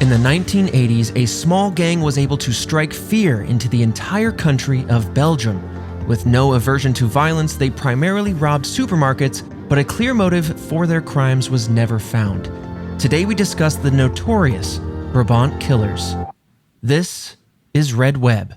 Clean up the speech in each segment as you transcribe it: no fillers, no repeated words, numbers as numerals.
In the 1980s, a small gang was able to strike fear into the entire country of Belgium. With no aversion to violence, they primarily robbed supermarkets, but a clear motive for their crimes was never found. Today we discuss the notorious Brabant Killers. This is Red Web.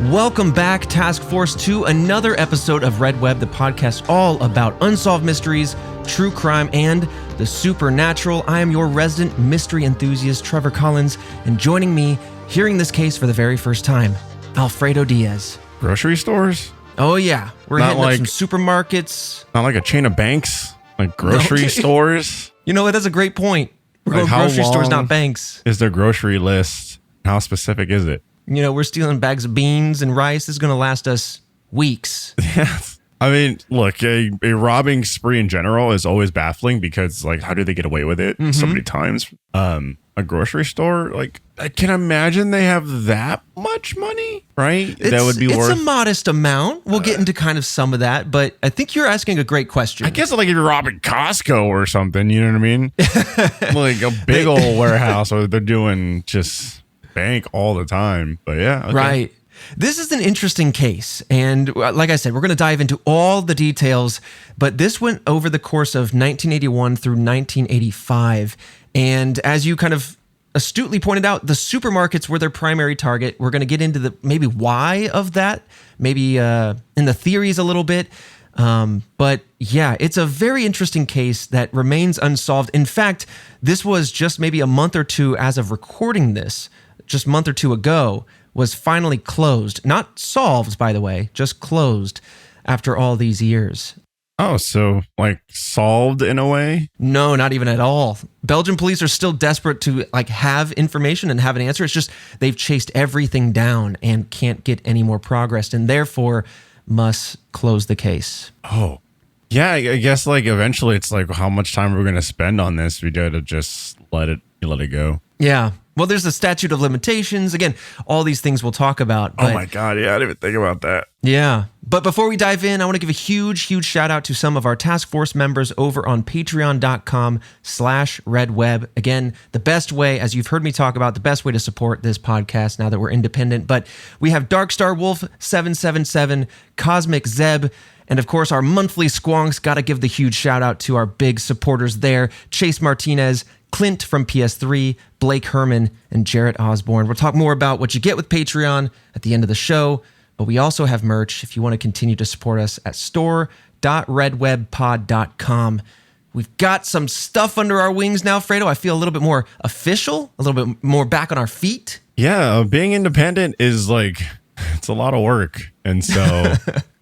Welcome back, Task Force, to another episode of Red Web, the podcast all about unsolved mysteries, true crime, and the supernatural. I am your resident mystery enthusiast, Trevor Collins, and joining me, hearing this case for the very first time, Alfredo Diaz. Grocery stores? Oh yeah, we're hitting up some supermarkets. Not like a chain of banks? Like grocery stores? You know what, that's a great point. We're going grocery stores, not banks. Is their grocery list? How specific is it? You know, we're stealing bags of beans and rice. This is going to last us weeks. Yes. I mean, look, a robbing spree in general is always baffling because, like, how do they get away with it so many times? A grocery store, like, I can imagine they have that much money, right? That would be worth... It's a modest amount. We'll get into kind of some of that, but I think you're asking a great question. I guess, like, if you're robbing Costco or something, you know what I mean? Like a big old warehouse, or they're doing just... bank all the time, but yeah, okay. Right. This is an interesting case, and like I said, we're going to dive into all the details, but this went over the course of 1981 through 1985, and as you kind of astutely pointed out, the supermarkets were their primary target. We're going to get into the maybe why of that, maybe in the theories a little bit, but yeah, it's a very interesting case that remains unsolved. In fact, this was just maybe a month or two as of recording this, just a month or two ago, was finally closed. Not solved, by the way, just closed after all these years. Oh, so like solved in a way? No, not even at all. Belgian police are still desperate to like have information and have an answer. It's just they've chased everything down and can't get any more progress and therefore must close the case. Oh, yeah, I guess like eventually it's like how much time we're going to spend on this. We got to just let it go. Yeah. Well, there's the statute of limitations. Again, all these things we'll talk about. Oh my God. Yeah, I didn't even think about that. Yeah. But before we dive in, I want to give a huge shout out to some of our task force members over on patreon.com/redweb. Again, the best way, as you've heard me talk about, the best way to support this podcast now that we're independent. But we have Darkstar Wolf 777, Cosmic Zeb, and of course, our monthly squonks. Got to give the huge shout out to our big supporters there. Chase Martinez, Clint from PS3, Blake Herman, and Jarrett Osborne. We'll talk more about what you get with Patreon at the end of the show, but we also have merch if you want to continue to support us at store.redwebpod.com. We've got some stuff under our wings now, Fredo. I feel a little bit more official, a little bit more back on our feet. Yeah, being independent is like, it's a lot of work. And so,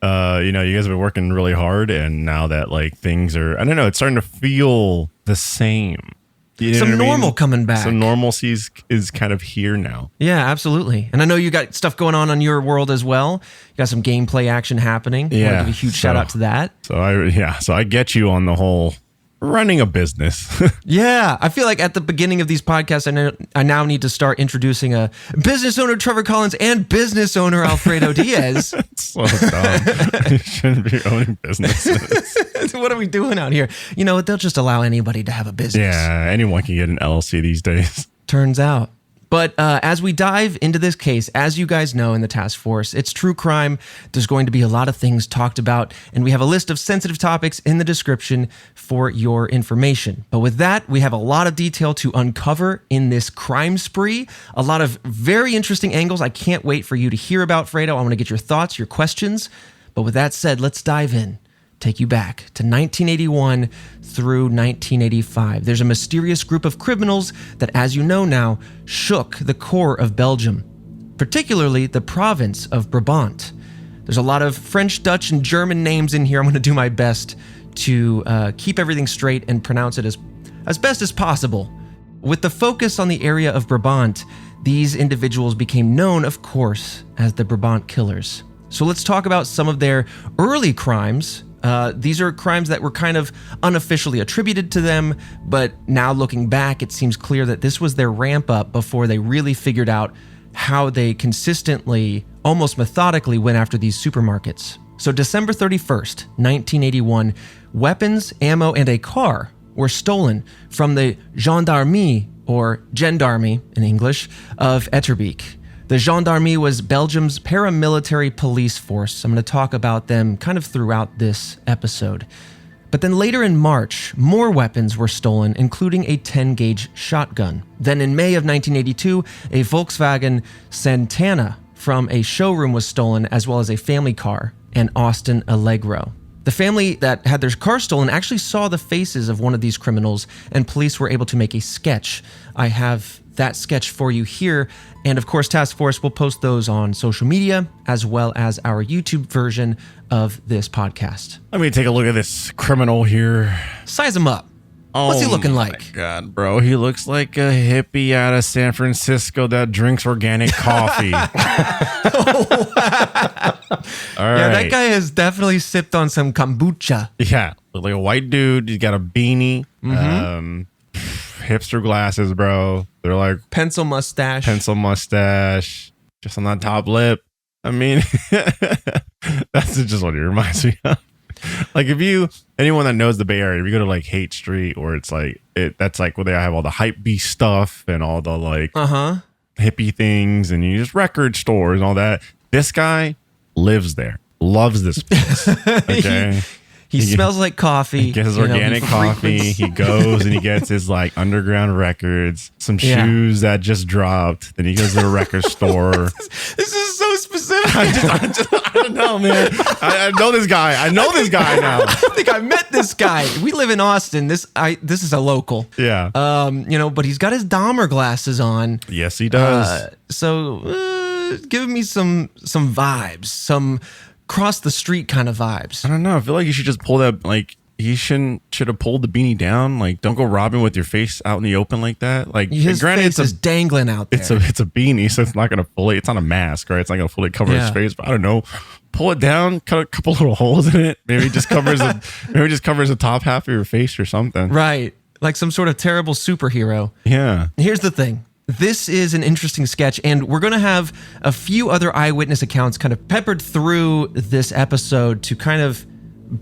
you know, you guys have been working really hard, and now that like things are, I don't know, it's starting to feel the same. You know some normal I mean? Coming back. Some normalcy is kind of here now. Yeah, absolutely. And I know you got stuff going on your world as well. You got some gameplay action happening. Yeah. I want to give a huge shout out to that. So I get you on the whole running a business. Yeah, I feel like at the beginning of these podcasts, I now need to start introducing a business owner, Trevor Collins, and business owner, Alfredo Diaz. So dumb. You shouldn't be owning businesses. What are we doing out here? You know what? They'll just allow anybody to have a business. Yeah, anyone can get an LLC these days. Turns out. But as we dive into this case, as you guys know in the task force, it's true crime. There's going to be a lot of things talked about, and we have a list of sensitive topics in the description for your information. But with that, we have a lot of detail to uncover in this crime spree, a lot of very interesting angles I can't wait for you to hear about, Fredo. I want to get your thoughts, your questions. But with that said, let's dive in. Take you back to 1981 through 1985. There's a mysterious group of criminals that, as you know now, shook the core of Belgium, particularly the province of Brabant. There's a lot of French, Dutch, and German names in here. I'm going to do my best to keep everything straight and pronounce it as best as possible. With the focus on the area of Brabant, these individuals became known, of course, as the Brabant Killers. So let's talk about some of their early crimes These are crimes that were kind of unofficially attributed to them, but now looking back, it seems clear that this was their ramp up before they really figured out how they consistently, almost methodically, went after these supermarkets. So December 31st, 1981, weapons, ammo, and a car were stolen from the gendarmerie, or gendarmerie in English, of Etterbeek. The gendarmerie was Belgium's paramilitary police force. I'm going to talk about them kind of throughout this episode. But then later in March, more weapons were stolen, including a 10-gauge shotgun. Then in May of 1982, a Volkswagen Santana from a showroom was stolen, as well as a family car, an Austin Allegro. The family that had their car stolen actually saw the faces of one of these criminals, and police were able to make a sketch. I have that sketch for you here, and of course, Task Force will post those on social media, as well as our YouTube version of this podcast. Let me take a look at this criminal here. Size him up. What's he looking like? God, bro, he looks like a hippie out of San Francisco that drinks organic coffee. All right. Yeah, that guy has definitely sipped on some kombucha. Yeah, look like a white dude. He's got a beanie, hipster glasses, bro. They're like pencil mustache, just on that top lip. I mean, that's just what it reminds me of. Like anyone that knows the Bay Area, if you go to like Haight Street, or it's like that's like where they have all the hype beast stuff and all the like hippie things, and you just record stores and all that. This guy lives there, loves this place. Okay. He smells like coffee. He gets his organic coffee. He goes and he gets his like underground records, some shoes that just dropped. Then he goes to the record store. This is so specific. I don't know, man. I know this guy. I know this guy now. I think I met this guy. We live in Austin. This is a local. Yeah. But he's got his Dahmer glasses on. Yes, he does. Give me some vibes, some cross the street kind of vibes. I don't know. I feel like you should just pull that. Like he should have pulled the beanie down. Like don't go robbing with your face out in the open like that. Like his face is dangling out there. It's a beanie, so it's not gonna fully. It's not a mask, right? It's not gonna fully cover his face. But I don't know. Pull it down, cut a couple little holes in it. Maybe it just covers the top half of your face or something. Right, like some sort of terrible superhero. Yeah. Here's the thing. This is an interesting sketch, and we're going to have a few other eyewitness accounts kind of peppered through this episode to kind of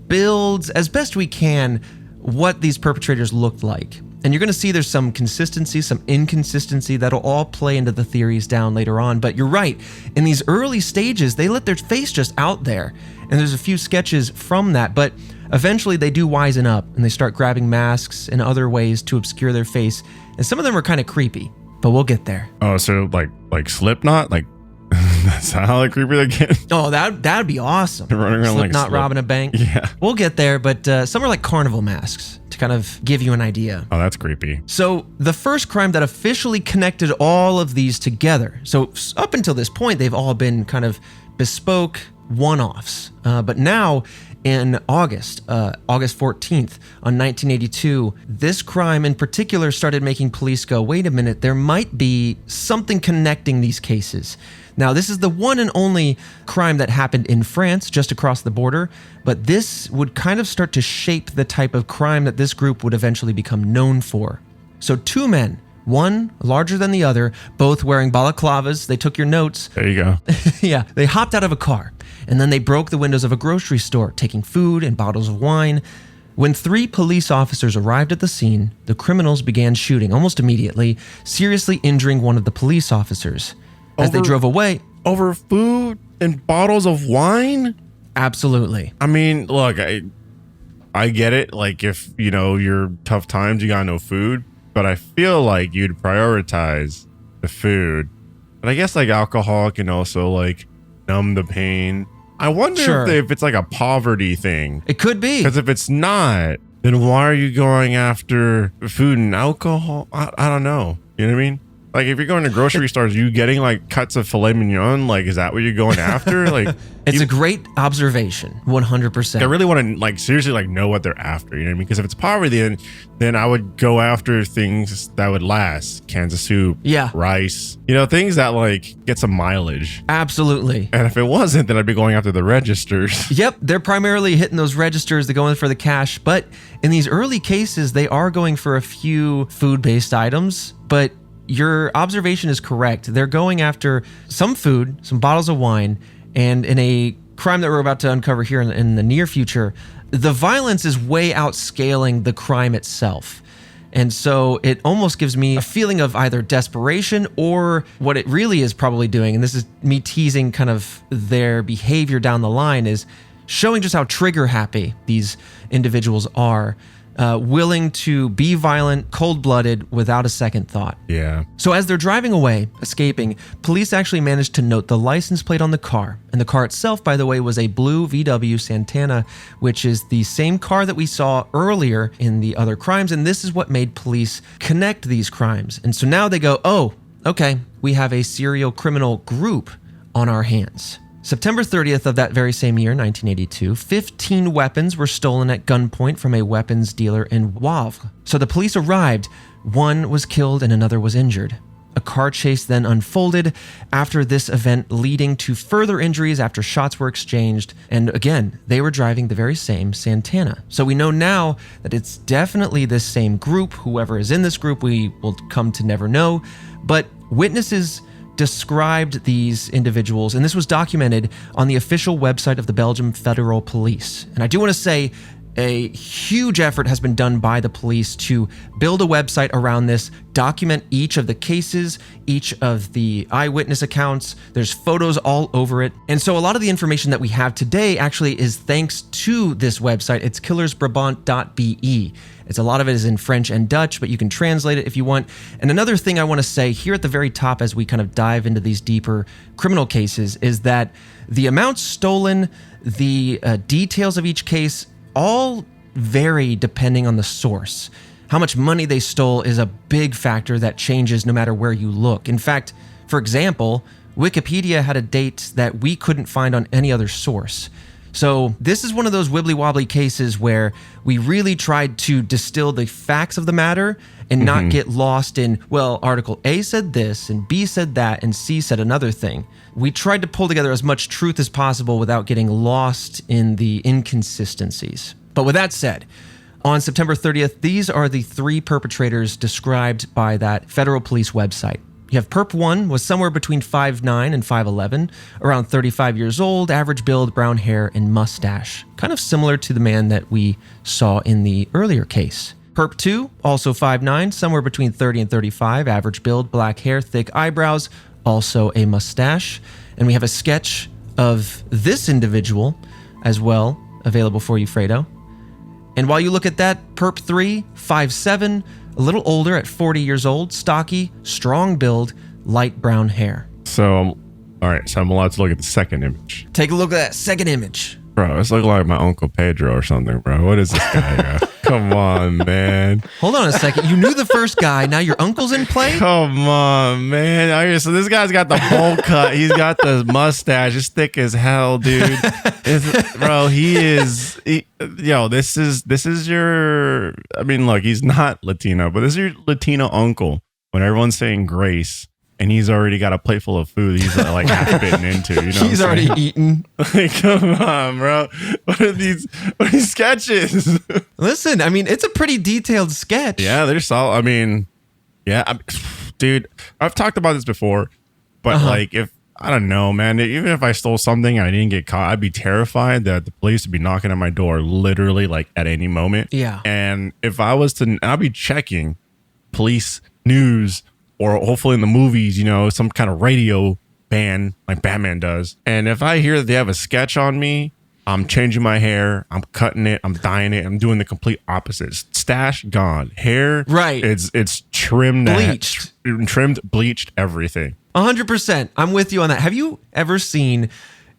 build, as best we can, what these perpetrators looked like. And you're going to see there's some consistency, some inconsistency that'll all play into the theories down later on. But you're right. In these early stages, they let their face just out there. And there's a few sketches from that. But eventually they do wisen up, and they start grabbing masks and other ways to obscure their face. And some of them are kind of creepy. But we'll get there. Oh, so like Slipknot? Like that's how like creepy they get? Oh, that'd be awesome. Running around Slipknot robbing a bank. Yeah. We'll get there, but some are like carnival masks to kind of give you an idea. Oh, that's creepy. So the first crime that officially connected all of these together. So up until this point, they've all been kind of bespoke one-offs. But now in August 14th on 1982, this crime in particular started making police go, wait a minute, there might be something connecting these cases. Now, this is the one and only crime that happened in France, just across the border, but this would kind of start to shape the type of crime that this group would eventually become known for. So two men, one larger than the other, both wearing balaclavas. They took your notes. There you go. Yeah, they hopped out of a car, and then they broke the windows of a grocery store, taking food and bottles of wine. When 3 police officers arrived at the scene, the criminals began shooting almost immediately, seriously injuring one of the police officers. As they drove away... Over food and bottles of wine? Absolutely. I mean, look, I get it. Like, if, you're tough times, you got no food. But I feel like you'd prioritize the food. But I guess, like, alcohol can also, like, numb the pain. I wonder if it's, like, a poverty thing. It could be. Because if it's not, then why are you going after food and alcohol? I don't know. You know what I mean? Like, if you're going to grocery stores, you getting like cuts of filet mignon? Like, is that what you're going after? Like, it's a great observation. 100%. I really want to like seriously like know what they're after. You know what I mean? Because if it's poverty, then I would go after things that would last. Kansas soup, rice, you know, things that like get some mileage. Absolutely. And if it wasn't, then I'd be going after the registers. Yep, they're primarily hitting those registers. They're going for the cash. But in these early cases, they are going for a few food-based items. But your observation is correct. They're going after some food, some bottles of wine, and in a crime that we're about to uncover here in the near future, the violence is way outscaling the crime itself. And so it almost gives me a feeling of either desperation or what it really is probably doing, and this is me teasing kind of their behavior down the line, is showing just how trigger happy these individuals are. Willing to be violent, cold-blooded, without a second thought. Yeah. So as they're driving away, escaping, police actually managed to note the license plate on the car. And the car itself, by the way, was a blue VW Santana, which is the same car that we saw earlier in the other crimes. And this is what made police connect these crimes. And so now they go, oh, okay, we have a serial criminal group on our hands. September 30th of that very same year, 1982, 15 weapons were stolen at gunpoint from a weapons dealer in Wavre. So the police arrived. One was killed and another was injured. A car chase then unfolded after this event, leading to further injuries after shots were exchanged. And again, they were driving the very same Santana. So we know now that it's definitely this same group. Whoever is in this group, we will come to never know. But witnesses described these individuals, and this was documented on the official website of the Belgium Federal Police. And I do want to say a huge effort has been done by the police to build a website around this, document each of the cases, each of the eyewitness accounts. There's photos all over it. And so a lot of the information that we have today actually is thanks to this website. It's killersbrabant.be. A lot of it is in French and Dutch, but you can translate it if you want. And another thing I want to say here at the very top as we kind of dive into these deeper criminal cases is that the amounts stolen, the details of each case, all vary depending on the source. How much money they stole is a big factor that changes no matter where you look. In fact, for example, Wikipedia had a date that we couldn't find on any other source. So this is one of those wibbly-wobbly cases where we really tried to distill the facts of the matter and not get lost in, well, Article A said this, and B said that, and C said another thing. We tried to pull together as much truth as possible without getting lost in the inconsistencies. But with that said, on September 30th, these are the three perpetrators described by that federal police website. You have Perp 1 was somewhere between 5'9" and 5'11", around 35 years old, average build, brown hair, and mustache. Kind of similar to the man that we saw in the earlier case. Perp 2, also 5'9", somewhere between 30 and 35, average build, black hair, thick eyebrows, also a mustache. And we have a sketch of this individual as well, available for you, Fredo. And while you look at that, Perp 3, 5'7", a little older at 40 years old, stocky, strong build, light brown hair. So, all right, so I'm allowed to look at the second image. Take a look at that second image. Bro, this looks like my Uncle Pedro or something, bro. What is this guy? Come on, man. Hold on a second. You knew the first guy. Now your uncle's in play? Come on, man. Okay, so this guy's got the bowl cut. He's got the mustache. It's thick as hell, dude. Bro, this is your, I mean, look, he's not Latino, but this is your Latino uncle when everyone's saying grace. And he's already got a plate full of food he's like half bitten into. You know, he's already eaten. Like, come on, bro. What are these sketches? Listen, I mean, it's a pretty detailed sketch. Yeah, they're solid. I mean, yeah, dude, I've talked about this before, but like, if I don't know, man, even if I stole something and I didn't get caught, I'd be terrified that the police would be knocking at my door literally like at any moment. Yeah. And if I was to, I'd be checking police news. Or hopefully in the movies, you know, some kind of radio band like Batman does. And if I hear that they have a sketch on me, I'm changing my hair, I'm cutting it, I'm dyeing it, I'm doing the complete opposite. Stash gone. Hair, right? It's trimmed, bleached, trimmed, bleached, everything. 100%. I'm with you on that. Have you ever seen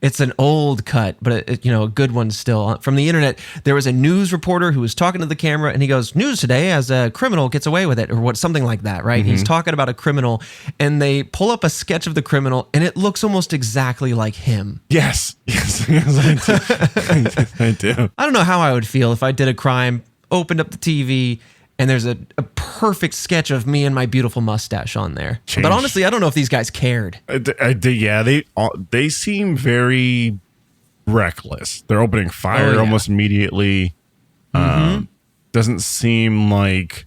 It's an old cut, but a good one still. From the internet, there was a news reporter who was talking to the camera, and he goes, "News today as a criminal gets away with it," or something like that, right? He's talking about a criminal, and they pull up a sketch of the criminal, and it looks almost exactly like him. Yes, I do. I don't know how I would feel if I did a crime, opened up the TV, and there's a perfect sketch of me and my beautiful mustache on there. But honestly, I don't know if these guys cared. They seem very reckless. They're opening fire almost immediately. Doesn't seem like,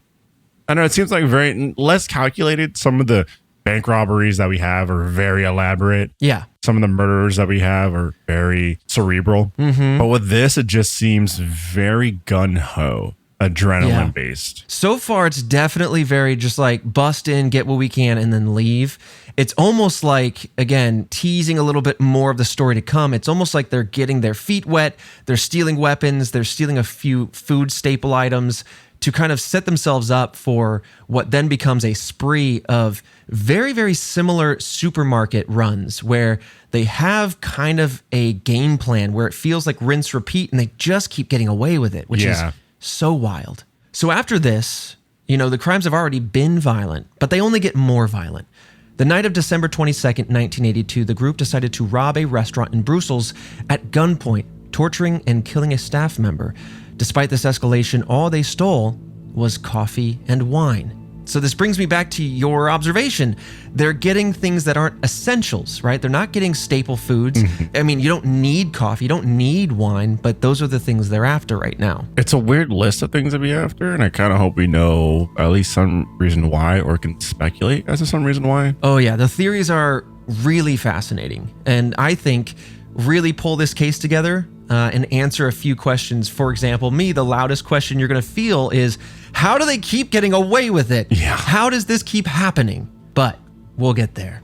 I don't know, it seems like very less calculated. Some of the bank robberies that we have are very elaborate. Yeah. Some of the murders that we have are very cerebral. But with this, it just seems very gun-ho. Adrenaline based. So far, it's definitely very just like bust in, get what we can, and then leave. It's almost like, again, teasing a little bit more of the story to come. It's almost like they're getting their feet wet. They're stealing weapons. They're stealing a few food staple items to kind of set themselves up for what then becomes a spree of very, very similar supermarket runs where they have kind of a game plan where it feels like rinse, repeat, and they just keep getting away with it, which is so wild. So after this, the crimes have already been violent, but they only get more violent. The night of December 22nd, 1982, the group decided to rob a restaurant in Brussels at gunpoint, torturing and killing a staff member. Despite this escalation, all they stole was coffee and wine. So this brings me back to your observation. They're getting things that aren't essentials, right? They're not getting staple foods. I mean, you don't need coffee, you don't need wine, but those are the things they're after right now. It's a weird list of things to be after, and I kind of hope we know at least some reason why, or can speculate as to some reason why. Oh yeah, the theories are really fascinating, and I think really pull this case together and answer a few questions. For example, the loudest question you're going to feel is, how do they keep getting away with it? Yeah. How does this keep happening? But we'll get there.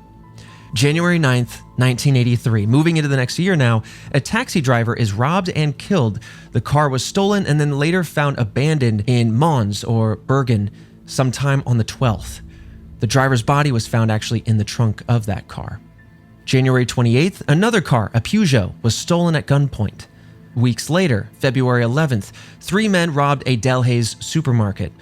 January 9th, 1983, moving into the next year now, a taxi driver is robbed and killed. The car was stolen and then later found abandoned in Mons or Bergen sometime on the 12th. The driver's body was found actually in the trunk of that car. January 28th, another car, a Peugeot, was stolen at gunpoint. Weeks later, February 11th, 3 men robbed a Delhaize supermarket.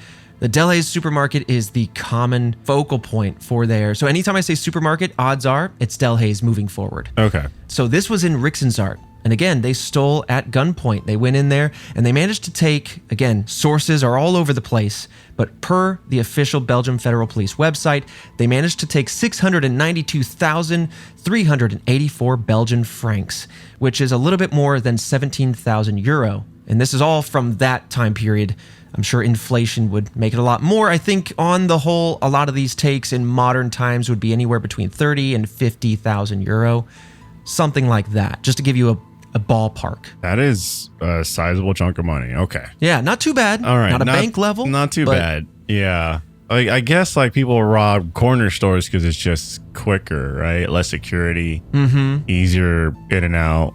The Delhaize supermarket is the common focal point for there. So anytime I say supermarket, odds are it's Delhaize moving forward. Okay. So this was in Rixensart. And again, they stole at gunpoint. They went in there and they managed to take, again, sources are all over the place, but per the official Belgium Federal Police website, they managed to take 692,384 Belgian francs, which is a little bit more than 17,000 euro. And this is all from that time period. I'm sure inflation would make it a lot more. I think on the whole, a lot of these takes in modern times would be anywhere between 30 and 50,000 euro, something like that, just to give you a ballpark. That is a sizable chunk of money. Okay. Yeah, not too bad. All right. Not a bank level. Not too bad. Yeah. I guess like people rob corner stores because it's just quicker, right? Less security, easier in and out,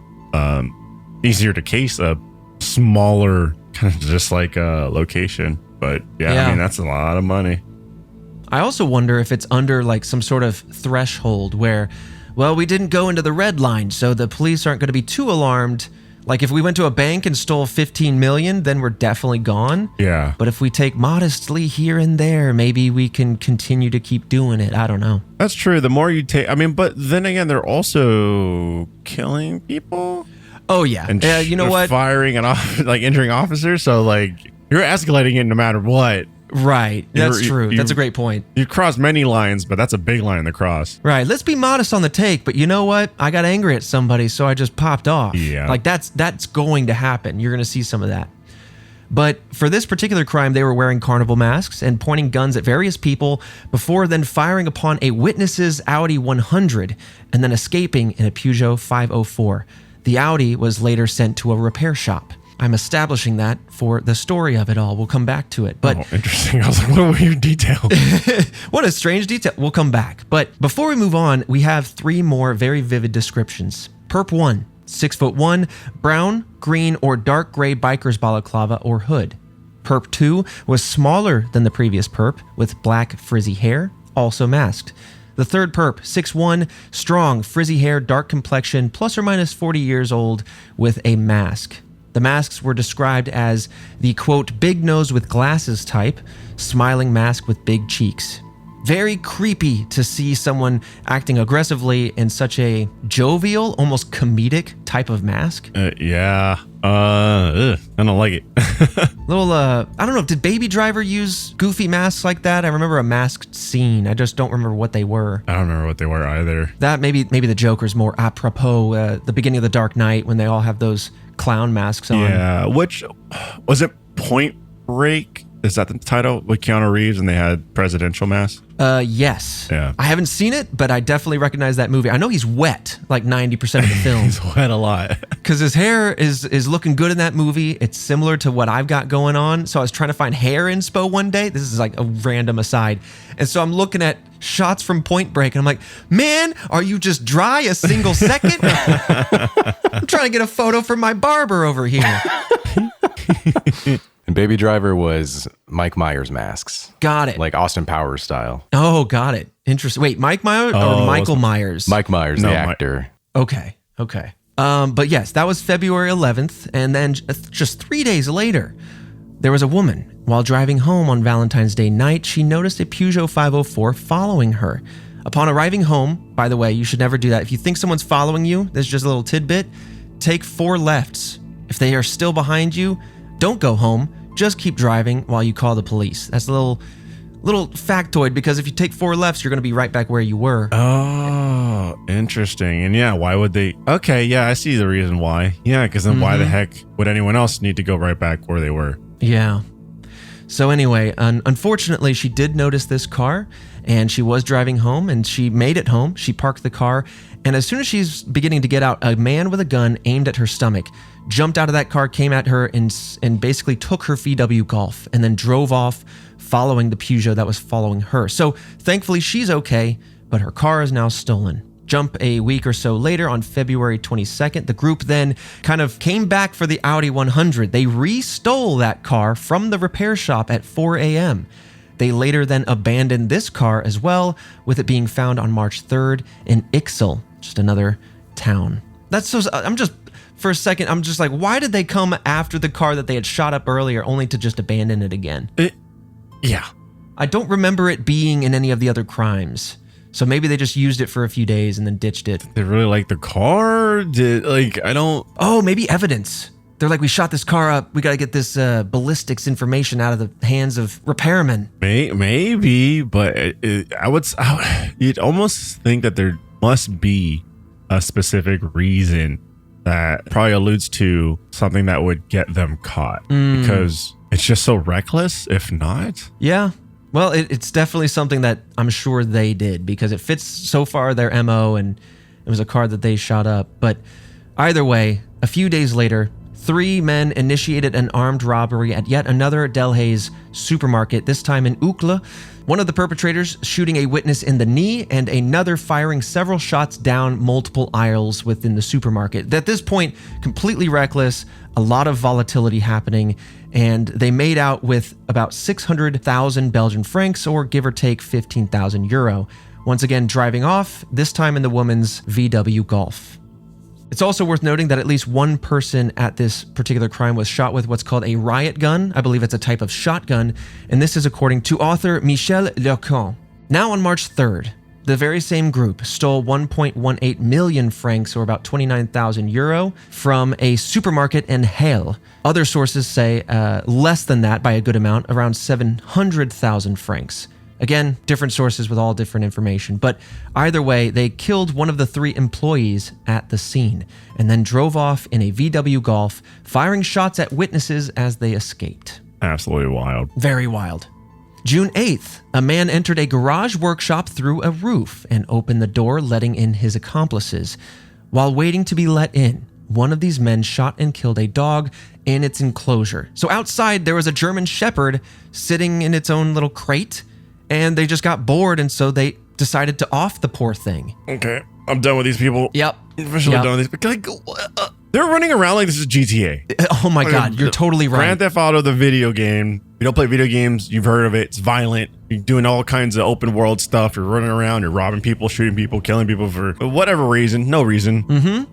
easier to case a smaller kind of just like a location. But yeah, I mean, that's a lot of money. I also wonder if it's under like some sort of threshold where, well, we didn't go into the red line, so the police aren't going to be too alarmed. Like if we went to a bank and stole 15 million, then we're definitely gone. Yeah. But if we take modestly here and there, maybe we can continue to keep doing it. I don't know. That's true. The more you take, I mean, but then again, they're also killing people. Oh yeah. And you know what? Firing and like injuring officers. So like you're escalating it no matter what. Right. That's true. That's a great point. You cross many lines, but that's a big line to cross. Right. Let's be modest on the take, but you know what? I got angry at somebody, so I just popped off. Yeah. Like that's going to happen. You're going to see some of that. But for this particular crime, they were wearing carnival masks and pointing guns at various people before then firing upon a witness's Audi 100 and then escaping in a Peugeot 504. The Audi was later sent to a repair shop. I'm establishing that for the story of it all. We'll come back to it. But interesting. I was like, what a weird detail. What a strange detail. We'll come back. But before we move on, we have 3 more very vivid descriptions. Perp 1, 6'1", brown, green, or dark gray biker's balaclava or hood. Perp 2 was smaller than the previous perp with black frizzy hair, also masked. The The third perp, 6'1", strong, frizzy hair, dark complexion, plus or minus 40 years old, with a mask. The masks were described as the, quote, big nose with glasses type, smiling mask with big cheeks. Very creepy to see someone acting aggressively in such a jovial, almost comedic type of mask. Yeah. I don't like it. Little, I don't know, did Baby Driver use goofy masks like that? I remember a masked scene. I just don't remember what they were. I don't remember what they were either. That maybe the Joker's more apropos, the beginning of The Dark Knight when they all have those clown masks on. Yeah, which, was it Point Break? Is that the title with Keanu Reeves and they had presidential masks? Yes. Yeah. I haven't seen it, but I definitely recognize that movie. I know he's wet like 90% of the film. He's wet a lot. Because his hair is looking good in that movie. It's similar to what I've got going on. So I was trying to find hair inspo one day. This is like a random aside. And so I'm looking at shots from Point Break and I'm like, man, are you just dry a single second? I'm trying to get a photo from my barber over here. And Baby Driver was Mike Myers masks. Got it. Like Austin Powers style. Oh, got it. Interesting. Wait, Mike Myers or Michael Myers? Mike Myers, the actor. Okay. But yes, that was February 11th. And then just 3 days later, there was a woman. While driving home on Valentine's Day night, she noticed a Peugeot 504 following her. Upon arriving home, by the way, you should never do that. If you think someone's following you, there's just a little tidbit, take 4 lefts. If they are still behind you, don't go home. Just keep driving while you call the police. That's a little factoid, because if you take 4 lefts, you're going to be right back where you were. Oh, interesting. And yeah, why would they? Okay, yeah, I see the reason why. Yeah, because then why the heck would anyone else need to go right back where they were? Yeah. So anyway, unfortunately, she did notice this car, and she was driving home, and she made it home. She parked the car, and as soon as she's beginning to get out, a man with a gun aimed at her stomach, jumped out of that car, came at her, and basically took her VW Golf, and then drove off, following the Peugeot that was following her. So thankfully, she's okay, but her car is now stolen. Jump a week or so later, on February 22nd, the group then kind of came back for the Audi 100. They re-stole that car from the repair shop at 4 a.m. They later then abandoned this car as well, with it being found on March 3rd in Ixelles, just another town. That's so, for a second, I'm just like, why did they come after the car that they had shot up earlier only to just abandon it again? Yeah. I don't remember it being in any of the other crimes. So maybe they just used it for a few days and then ditched it. They really like the car? I don't... Oh, maybe evidence. They're like, we shot this car up. We got to get this ballistics information out of the hands of repairmen. Maybe, but you'd almost think that there must be a specific reason that probably alludes to something that would get them caught, because it's just so reckless, if not. Yeah. Well, it's definitely something that I'm sure they did, because it fits so far their MO, and it was a car that they shot up. But either way, a few days later, 3 men initiated an armed robbery at yet another Delhaize supermarket, this time in Uccle. One of the perpetrators shooting a witness in the knee, and another firing several shots down multiple aisles within the supermarket. At this point, completely reckless, a lot of volatility happening, and they made out with about 600,000 Belgian francs, or give or take 15,000 euro. Once again, driving off, this time in the woman's VW Golf. It's also worth noting that at least one person at this particular crime was shot with what's called a riot gun. I believe it's a type of shotgun, and this is according to author Michel Lecon. Now on March 3rd, the very same group stole 1.18 million francs, or about 29,000 euro, from a supermarket in Halle. Other sources say less than that by a good amount, around 700,000 francs. Again, different sources with all different information, but either way, they killed one of the 3 employees at the scene and then drove off in a VW Golf, firing shots at witnesses as they escaped. Absolutely wild. Very wild. June 8th, a man entered a garage workshop through a roof and opened the door, letting in his accomplices. While waiting to be let in, one of these men shot and killed a dog in its enclosure. So outside, there was a German Shepherd sitting in its own little crate, and they just got bored, and so they decided to off the poor thing. Okay, I'm done with these people. Yep. Officially done with these. They're running around like this is GTA. Oh my God, you're totally right. Grand Theft Auto, the video game. you don't play video games, you've heard of it. It's violent. You're doing all kinds of open world stuff. You're running around. You're robbing people, shooting people, killing people for whatever reason. No reason.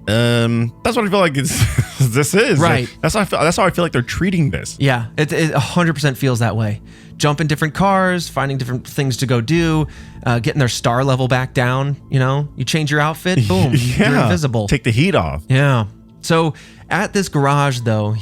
That's what I feel like this is. Right. Like, that's how I feel like they're treating this. Yeah, it 100% feels that way. Jump in different cars, finding different things to go do, getting their star level back down. You know, you change your outfit, boom, you're invisible. Take the heat off. Yeah. So at this garage, though,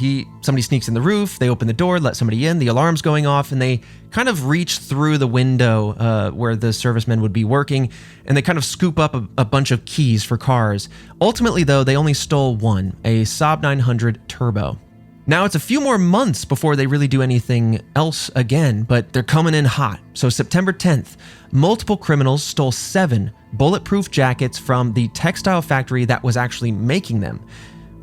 somebody sneaks in the roof. They open the door, let somebody in. The alarm's going off, and they kind of reach through the window where the servicemen would be working, and they kind of scoop up a bunch of keys for cars. Ultimately, though, they only stole one, a Saab 900 Turbo. Now, it's a few more months before they really do anything else again, but they're coming in hot. So September 10th, multiple criminals stole 7 bulletproof jackets from the textile factory that was actually making them.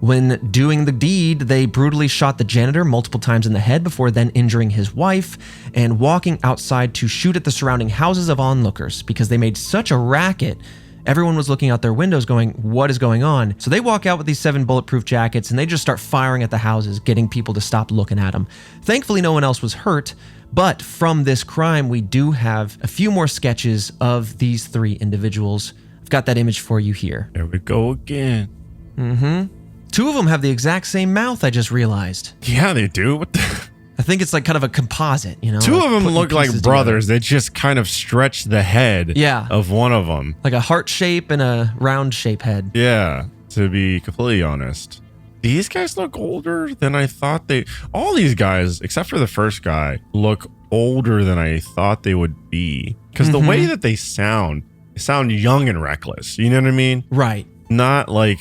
When doing the deed, they brutally shot the janitor multiple times in the head before then injuring his wife and walking outside to shoot at the surrounding houses of onlookers because they made such a racket. Everyone was looking out their windows going, what is going on? So they walk out with these 7 bulletproof jackets and they just start firing at the houses, getting people to stop looking at them. Thankfully, no one else was hurt. But from this crime, we do have a few more sketches of these 3 individuals. I've got that image for you here. There we go again. 2 of them have the exact same mouth, I just realized. Yeah, they do. What the? I think it's like kind of a composite, you know? 2 of them look like brothers. Together. They just kind of stretch the head of one of them. Like a heart shape and a round shape head. Yeah, to be completely honest. These guys look older than I thought they... All these guys, except for the first guy, look older than I thought they would be. Because the way that they sound young and reckless. You know what I mean? Right. Not like,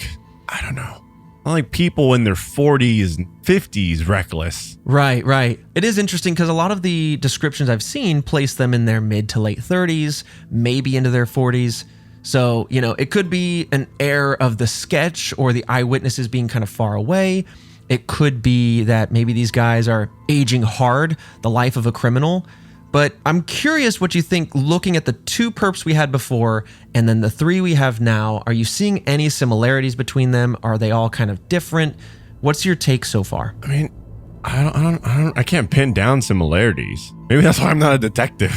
I don't know. Not like people in their 40s and 50s reckless. Right. It is interesting because a lot of the descriptions I've seen place them in their mid to late 30s, maybe into their 40s. So, you know, it could be an error of the sketch or the eyewitnesses being kind of far away. It could be that maybe these guys are aging hard, the life of a criminal. But I'm curious what you think looking at the 2 perps we had before and then the 3 we have now. Are you seeing any similarities between them? Are they all kind of different? What's your take so far? I mean, I can't pin down similarities. Maybe that's why I'm not a detective.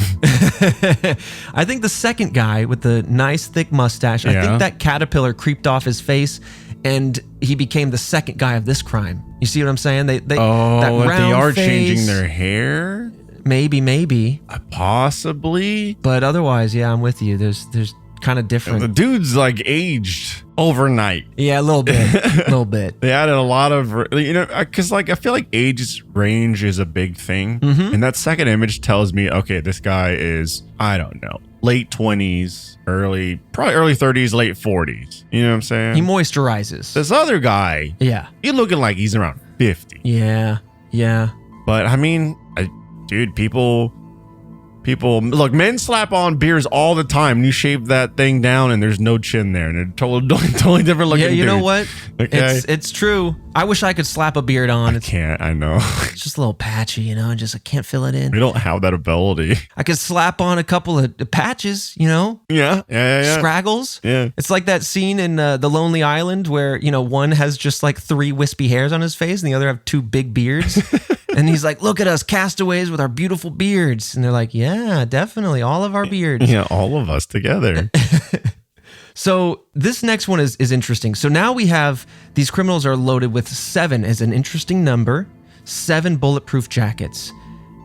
I think the second guy with the nice thick mustache, I think that caterpillar creeped off his face and he became the second guy of this crime. You see what I'm saying? That they round are face, changing their hair? Maybe. Possibly. But otherwise, yeah, I'm with you. There's kind of different. The dude's like aged overnight. Yeah, a little bit. They added a lot of, you know, because like I feel like age range is a big thing. And that second image tells me, okay, this guy is, I don't know, late 20s, probably early 30s, late 40s. You know what I'm saying? He moisturizes. This other guy, he's looking like he's around 50. Yeah. But I mean, dude, people look, men slap on beards all the time. You shave that thing down and there's no chin there, and they're totally different looking. Yeah, you know what? Okay. It's true. I wish I could slap a beard on. I can't. I know. It's just a little patchy, you know. I can't fill it in. We don't have that ability. I could slap on a couple of patches, you know. Yeah. Scraggles. Yeah. It's like that scene in The Lonely Island where, you know, one has just like 3 wispy hairs on his face and the other have 2 big beards. And he's like, look at us castaways with our beautiful beards. And they're like, yeah, definitely. All of our beards. Yeah, all of us together. So this next one is interesting. So now we have these criminals are loaded with 7 as an interesting number, 7 bulletproof jackets.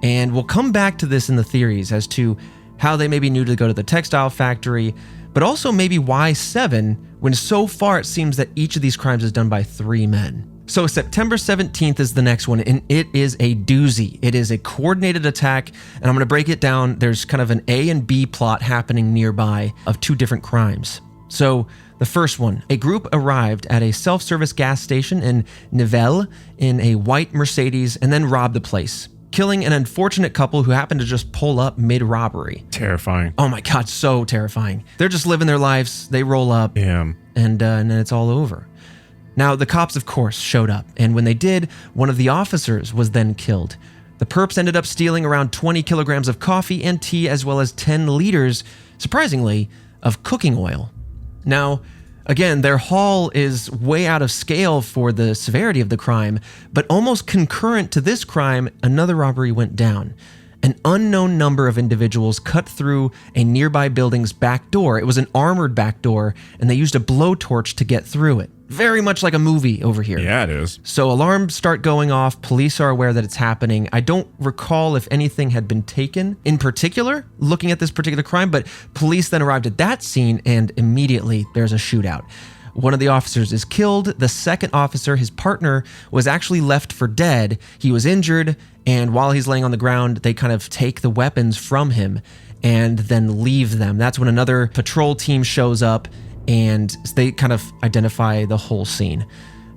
And we'll come back to this in the theories as to how they maybe knew to go to the textile factory, but also maybe why 7 when so far it seems that each of these crimes is done by 3 men. So September 17th is the next one, and it is a doozy. It is a coordinated attack, and I'm going to break it down. There's kind of an A and B plot happening nearby of 2 different crimes. So the first one, a group arrived at a self-service gas station in Nivelles in a white Mercedes and then robbed the place, killing an unfortunate couple who happened to just pull up mid-robbery. Terrifying. Oh my God, so terrifying. They're just living their lives. They roll up, and then it's all over. Now, the cops, of course, showed up, and when they did, one of the officers was then killed. The perps ended up stealing around 20 kilograms of coffee and tea, as well as 10 liters, surprisingly, of cooking oil. Now, Again, their haul is way out of scale for the severity of the crime, but almost concurrent to this crime, another robbery went down. An unknown number of individuals cut through a nearby building's back door. It was an armored back door, and they used a blowtorch to get through it. Very much like a movie over here. Yeah, it is. So alarms start going off. Police are aware that it's happening. I don't recall if anything had been taken in particular, looking at this particular crime, but police then arrived at that scene, and immediately there's a shootout. One of the officers is killed. The second officer, his partner, was actually left for dead. He was injured, and while he's laying on the ground, they kind of take the weapons from him and then leave them. That's when another patrol team shows up, and they kind of identify the whole scene.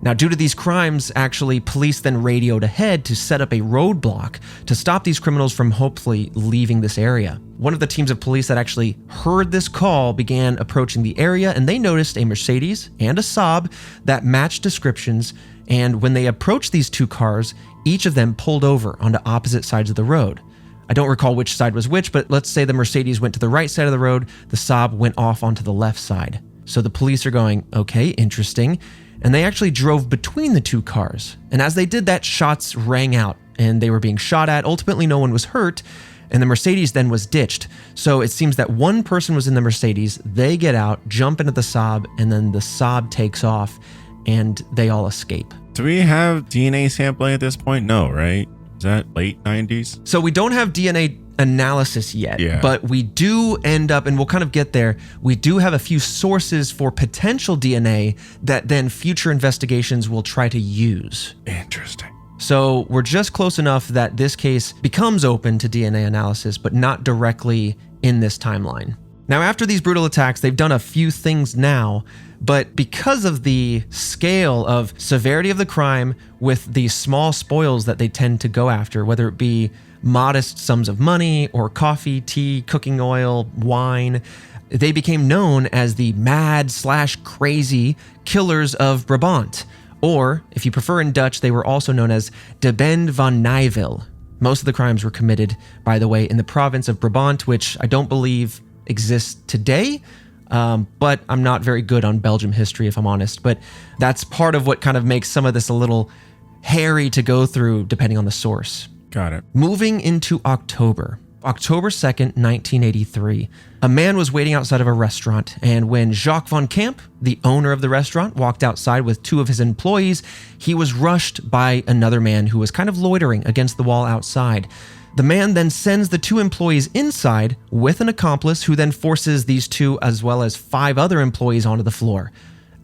Now, due to these crimes, actually, police then radioed ahead to set up a roadblock to stop these criminals from hopefully leaving this area. One of the teams of police that actually heard this call began approaching the area, and they noticed a Mercedes and a Saab that matched descriptions. And when they approached these two cars, each of them pulled over onto opposite sides of the road. I don't recall which side was which, but let's say the Mercedes went to the right side of the road, the Saab went off onto the left side. So the police are going, okay, interesting. And they actually drove between the two cars. And as they did that, shots rang out and they were being shot at. Ultimately, no one was hurt. And the Mercedes then was ditched. So it seems that one person was in the Mercedes. They get out, jump into the Saab, and then the Saab takes off and they all escape. Do we have DNA sampling at this point? No, right? Is that late 90s? So we don't have DNA analysis yet, Yeah. but we do end up, and we'll kind of get there, we do have a few sources for potential DNA that then future investigations will try to use. Interesting. So we're just close enough that this case becomes open to DNA analysis, but not directly in this timeline. Now, after these brutal attacks, they've done a few things now, but because of the scale of severity of the crime with the small spoils that they tend to go after, whether it be modest sums of money or coffee, tea, cooking oil, wine, they became known as the mad/crazy killers of Brabant. Or, if you prefer in Dutch, they were also known as de Bende van Nijvel. Most of the crimes were committed, by the way, in the province of Brabant, which I don't believe exists today, but I'm not very good on Belgium history, if I'm honest. But that's part of what kind of makes some of this a little hairy to go through, depending on the source. Got it. Moving into October 2nd, 1983, a man was waiting outside of a restaurant, and when Jacques Van Camp, the owner of the restaurant, walked outside with two of his employees, he was rushed by another man who was kind of loitering against the wall outside. The man then sends the two employees inside with an accomplice who then forces these two as well as 5 other employees onto the floor.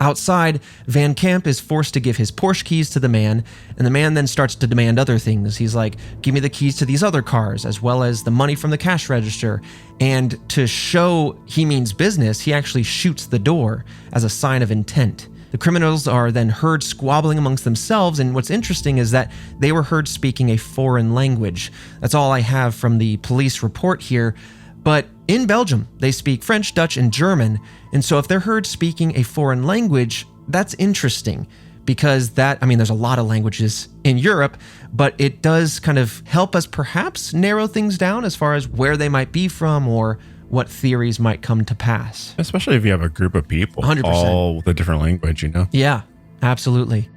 Outside, Van Camp is forced to give his Porsche keys to the man, and the man then starts to demand other things. He's like, give me the keys to these other cars, as well as the money from the cash register. And to show he means business, he actually shoots the door as a sign of intent. The criminals are then heard squabbling amongst themselves, and what's interesting is that they were heard speaking a foreign language. That's all I have from the police report here. But in Belgium, they speak French, Dutch, and German. And so if they're heard speaking a foreign language, that's interesting because there's a lot of languages in Europe, but it does kind of help us perhaps narrow things down as far as where they might be from or what theories might come to pass. Especially if you have a group of people, 100%. all with a different language, you know? Yeah, absolutely.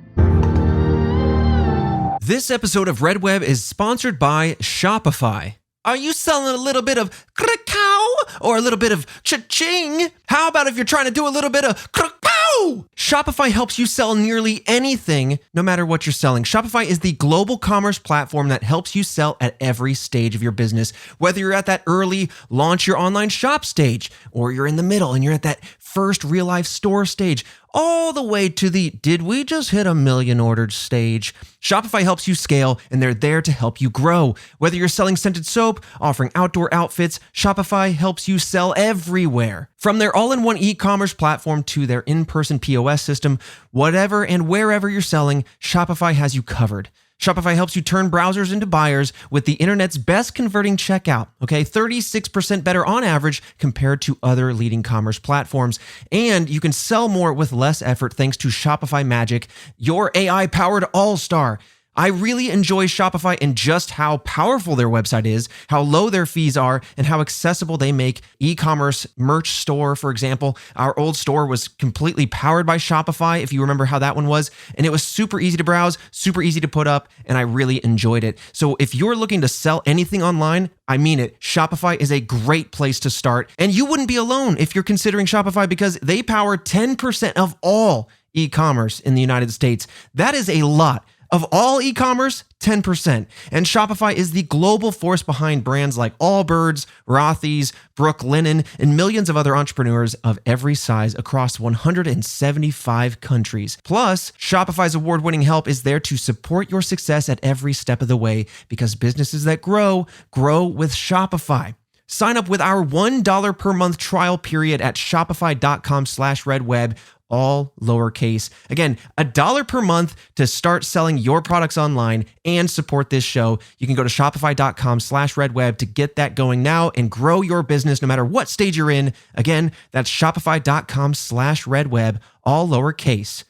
This episode of Red Web is sponsored by Shopify. Are you selling a little bit of cacao or a little bit of cha-ching? How about if you're trying to do a little bit of cacao? Shopify helps you sell nearly anything, no matter what you're selling. Shopify is the global commerce platform that helps you sell at every stage of your business. Whether you're at that early launch your online shop stage, or you're in the middle and you're at that first real life store stage, all the way to the did we just hit 1 million ordered stage. Shopify helps you scale, and they're there to help you grow. Whether you're selling scented soap, offering outdoor outfits, Shopify helps you sell everywhere. From their all-in-one e-commerce platform to their in-person POS system, whatever and wherever you're selling, Shopify has you covered. Shopify helps you turn browsers into buyers with the internet's best converting checkout, 36% better on average compared to other leading commerce platforms. And you can sell more with less effort thanks to Shopify Magic, your AI-powered all-star. I really enjoy Shopify and just how powerful their website is, how low their fees are, and how accessible they make e-commerce merch store. For example, our old store was completely powered by Shopify, if you remember how that one was, and it was super easy to browse, super easy to put up, and I really enjoyed it. So if you're looking to sell anything online, I mean it, Shopify is a great place to start. And you wouldn't be alone if you're considering Shopify because they power 10% of all e-commerce in the United States. That is a lot. Of all e-commerce, 10%. And Shopify is the global force behind brands like Allbirds, Rothy's, Brooklinen, and millions of other entrepreneurs of every size across 175 countries. Plus, Shopify's award-winning help is there to support your success at every step of the way because businesses that grow with Shopify. Sign up with our $1 per month trial period at shopify.com/redweb, all lowercase. Again, $1 per month to start selling your products online and support this show. You can go to shopify.com/redweb to get that going now and grow your business no matter what stage you're in. Again, that's shopify.com/redweb, all lowercase.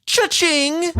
Cha-ching!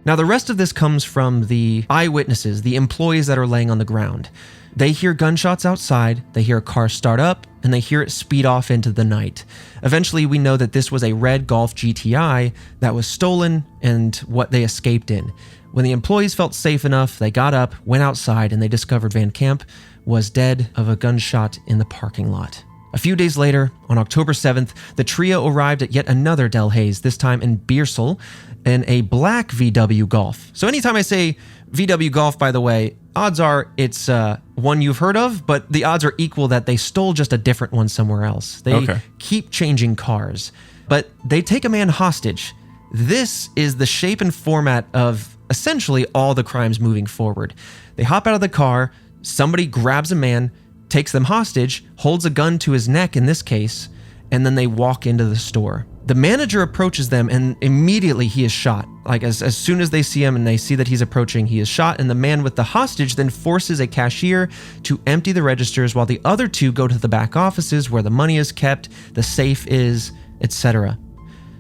Now, the rest of this comes from the eyewitnesses, the employees that are laying on the ground. They hear gunshots outside, they hear a car start up, and they hear it speed off into the night. Eventually, we know that this was a red Golf GTI that was stolen and what they escaped in. When the employees felt safe enough, they got up, went outside, and they discovered Van Camp was dead of a gunshot in the parking lot. A few days later, on October 7th, the trio arrived at yet another Delhaize, this time in Beersel, in a black VW Golf. So anytime I say VW Golf, by the way, odds are it's one you've heard of, but the odds are equal that they stole just a different one somewhere else. They keep changing cars, but they take a man hostage. This is the shape and format of essentially all the crimes moving forward. They hop out of the car, somebody grabs a man, takes them hostage, holds a gun to his neck in this case, and then they walk into the store. The manager approaches them and immediately he is shot. Like as soon as they see him and they see that he's approaching, he is shot, and the man with the hostage then forces a cashier to empty the registers while the other two go to the back offices where the money is kept, the safe is, etc.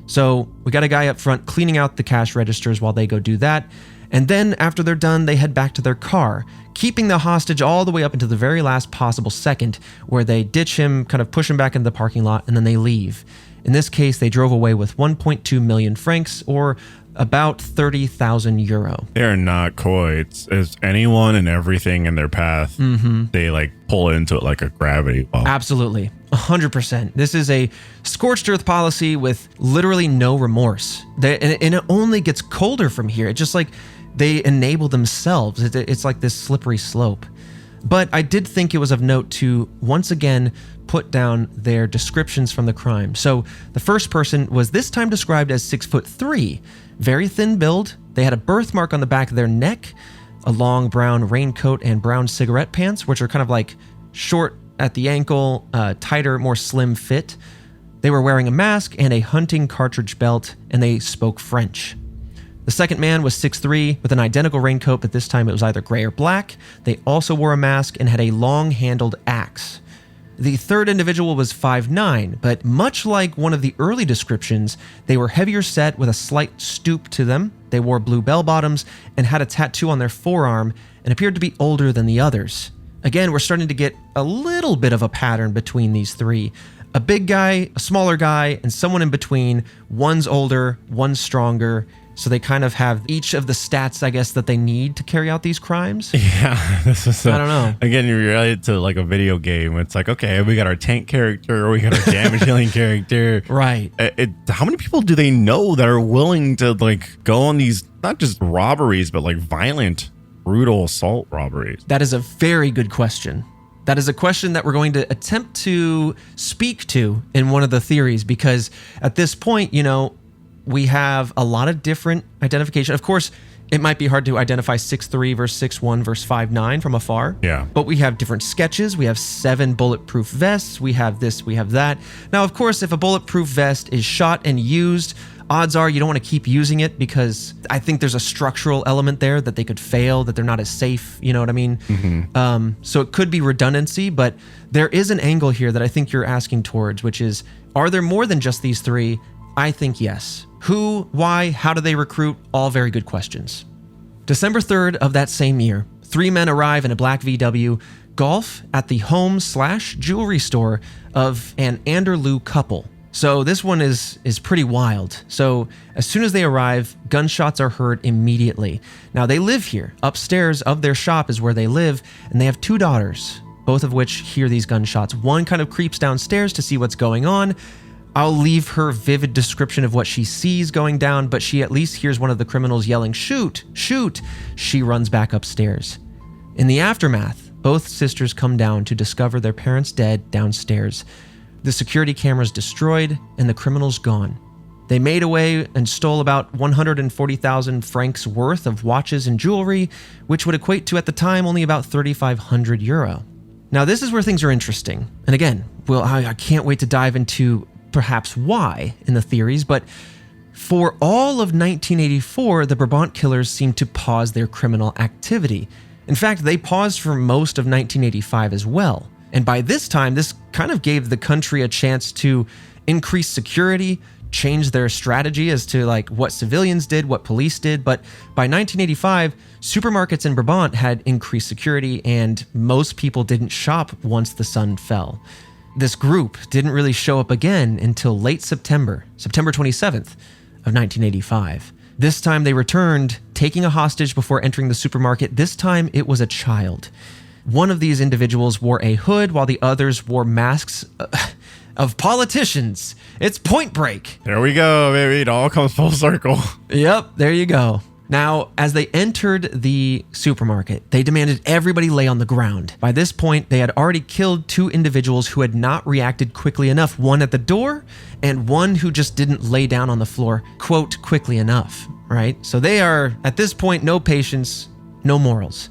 So we got a guy up front cleaning out the cash registers while they go do that. And then after they're done, they head back to their car, keeping the hostage all the way up until the very last possible second where they ditch him, kind of push him back into the parking lot, and then they leave. In this case, they drove away with 1.2 million francs, or about 30,000 euro. They're not coy. It's anyone and everything in their path. They like pull into it like a gravity ball. Absolutely. 100%. This is a scorched earth policy with literally no remorse. And it only gets colder from here. It's just like they enable themselves. It's like this slippery slope. But I did think it was of note to once again put down their descriptions from the crime. So the first person was this time described as 6'3", very thin build. They had a birthmark on the back of their neck, a long brown raincoat and brown cigarette pants, which are kind of like short at the ankle, tighter, more slim fit. They were wearing a mask and a hunting cartridge belt, and they spoke French. The second man was 6'3", with an identical raincoat, but this time it was either gray or black. They also wore a mask and had a long-handled axe. The third individual was 5'9", but much like one of the early descriptions, they were heavier set with a slight stoop to them. They wore blue bell-bottoms and had a tattoo on their forearm and appeared to be older than the others. Again, we're starting to get a little bit of a pattern between these three. A big guy, a smaller guy, and someone in between. One's older, one's stronger. So they kind of have each of the stats, I guess, that they need to carry out these crimes. Yeah, this is. I don't know. Again, you're related to like a video game. It's like, okay, we got our tank character, we got our damage dealing character. Right. How many people do they know that are willing to like go on these not just robberies, but like violent, brutal assault robberies? That is a very good question. That is a question that we're going to attempt to speak to in one of the theories, because at this point, you know, we have a lot of different identification. Of course, it might be hard to identify 6'3" versus 6'1" versus 5'9" from afar. Yeah. But we have different sketches. We have 7 bulletproof vests. We have this, we have that. Now, of course, if a bulletproof vest is shot and used, odds are you don't want to keep using it, because I think there's a structural element there that they could fail, that they're not as safe. You know what I mean? Mm-hmm. So it could be redundancy, but there is an angle here that I think you're asking towards, which is, are there more than just these three? I think yes. Who, why, how do they recruit? All very good questions. December 3rd of that same year, 3 men arrive in a black VW Golf at the home/jewelry store of an Anderlew couple. So this one is pretty wild. So as soon as they arrive, gunshots are heard immediately. Now they live here. Upstairs of their shop is where they live, and they have 2 daughters, both of which hear these gunshots. One kind of creeps downstairs to see what's going on. I'll leave her vivid description of what she sees going down, but she at least hears one of the criminals yelling, "Shoot, shoot." She runs back upstairs. In the aftermath, both sisters come down to discover their parents dead downstairs. The security camera's destroyed and the criminals gone. They made away and stole about 140,000 francs worth of watches and jewelry, which would equate to, at the time, only about 3,500 euro. Now, this is where things are interesting. And again, well, I can't wait to dive into perhaps why in the theories, but for all of 1984, the Brabant Killers seemed to pause their criminal activity. In fact, they paused for most of 1985 as well. And by this time, this kind of gave the country a chance to increase security, change their strategy as to like what civilians did, what police did. But by 1985, supermarkets in Brabant had increased security and most people didn't shop once the sun fell. This group didn't really show up again until late September 27th of 1985. This time they returned, taking a hostage before entering the supermarket. This time it was a child. One of these individuals wore a hood while the others wore masks of politicians. It's Point Break. There we go, baby. It all comes full circle. Yep, there you go. Now, as they entered the supermarket, they demanded everybody lay on the ground. By this point, they had already killed 2 individuals who had not reacted quickly enough, one at the door and one who just didn't lay down on the floor, quote, quickly enough, right? So they are, at this point, no patience, no morals.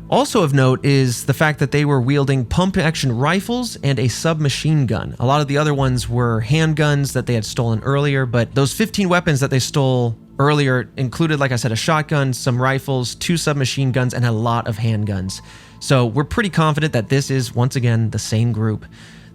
Also of note is the fact that they were wielding pump-action rifles and a submachine gun. A lot of the other ones were handguns that they had stolen earlier, but those 15 weapons that they stole earlier included, like I said, a shotgun, some rifles, 2 submachine guns, and a lot of handguns. So we're pretty confident that this is, once again, the same group.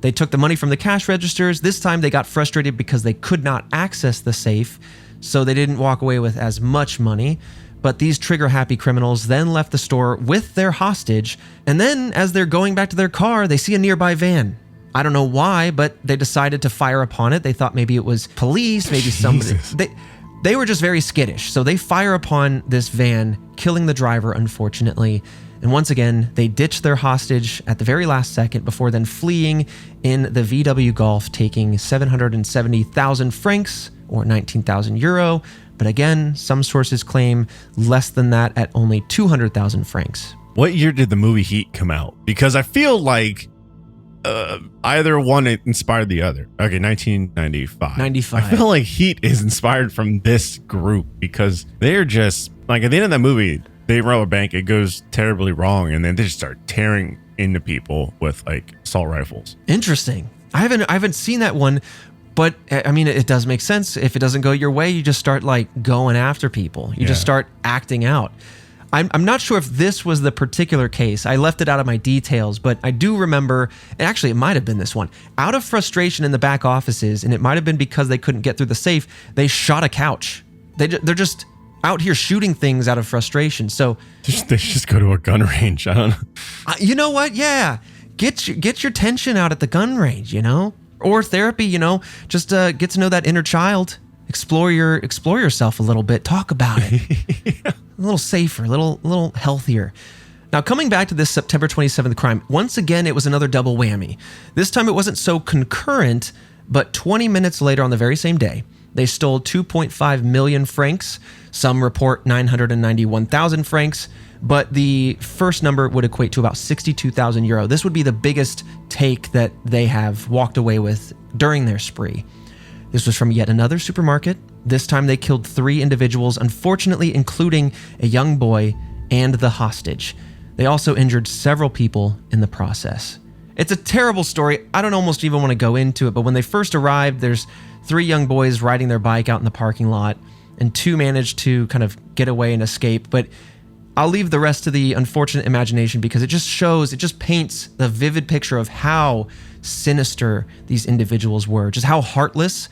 They took the money from the cash registers. This time they got frustrated because they could not access the safe, so they didn't walk away with as much money. But these trigger-happy criminals then left the store with their hostage, and then as they're going back to their car, they see a nearby van. I don't know why, but they decided to fire upon it. They thought maybe it was police, maybe somebody. They were just very skittish, so they fire upon this van, killing the driver, unfortunately. And once again, they ditch their hostage at the very last second before then fleeing in the VW Golf, taking 770,000 francs, or 19,000 euro. But again, some sources claim less than that at only 200,000 francs. What year did the movie Heat come out? Because I feel like either one inspired the other. Okay, 1995. 95. I feel like Heat is inspired from this group because they're just like at the end of that movie, they rob a bank, it goes terribly wrong, and then they just start tearing into people with like assault rifles. Interesting. I haven't seen that one, but I mean, it does make sense. If it doesn't go your way, you just start like going after people. You just start acting out. I'm not sure if this was the particular case. I left it out of my details, but I do remember, actually it might have been this one. Out of frustration in the back offices, and it might have been because they couldn't get through the safe, they shot a couch. They're just out here shooting things out of frustration. So they just go to a gun range. I don't know. You know what? Yeah. Get your tension out at the gun range, you know? Or therapy, you know? Just get to know that inner child. Explore yourself a little bit. Talk about it. A little safer, a little healthier. Now, coming back to this September 27th crime, once again, it was another double whammy. This time it wasn't so concurrent, but 20 minutes later on the very same day, they stole 2.5 million francs. Some report 991,000 francs, but the first number would equate to about 62,000 euro. This would be the biggest take that they have walked away with during their spree. This was from yet another supermarket. This time they killed 3 individuals, unfortunately including a young boy and the hostage. They also injured several people in the process. It's a terrible story. I don't almost even want to go into it, but when they first arrived, there's 3 young boys riding their bike out in the parking lot, and 2 managed to kind of get away and escape. But I'll leave the rest to the unfortunate imagination because it just paints the vivid picture of how sinister these individuals were, just how heartless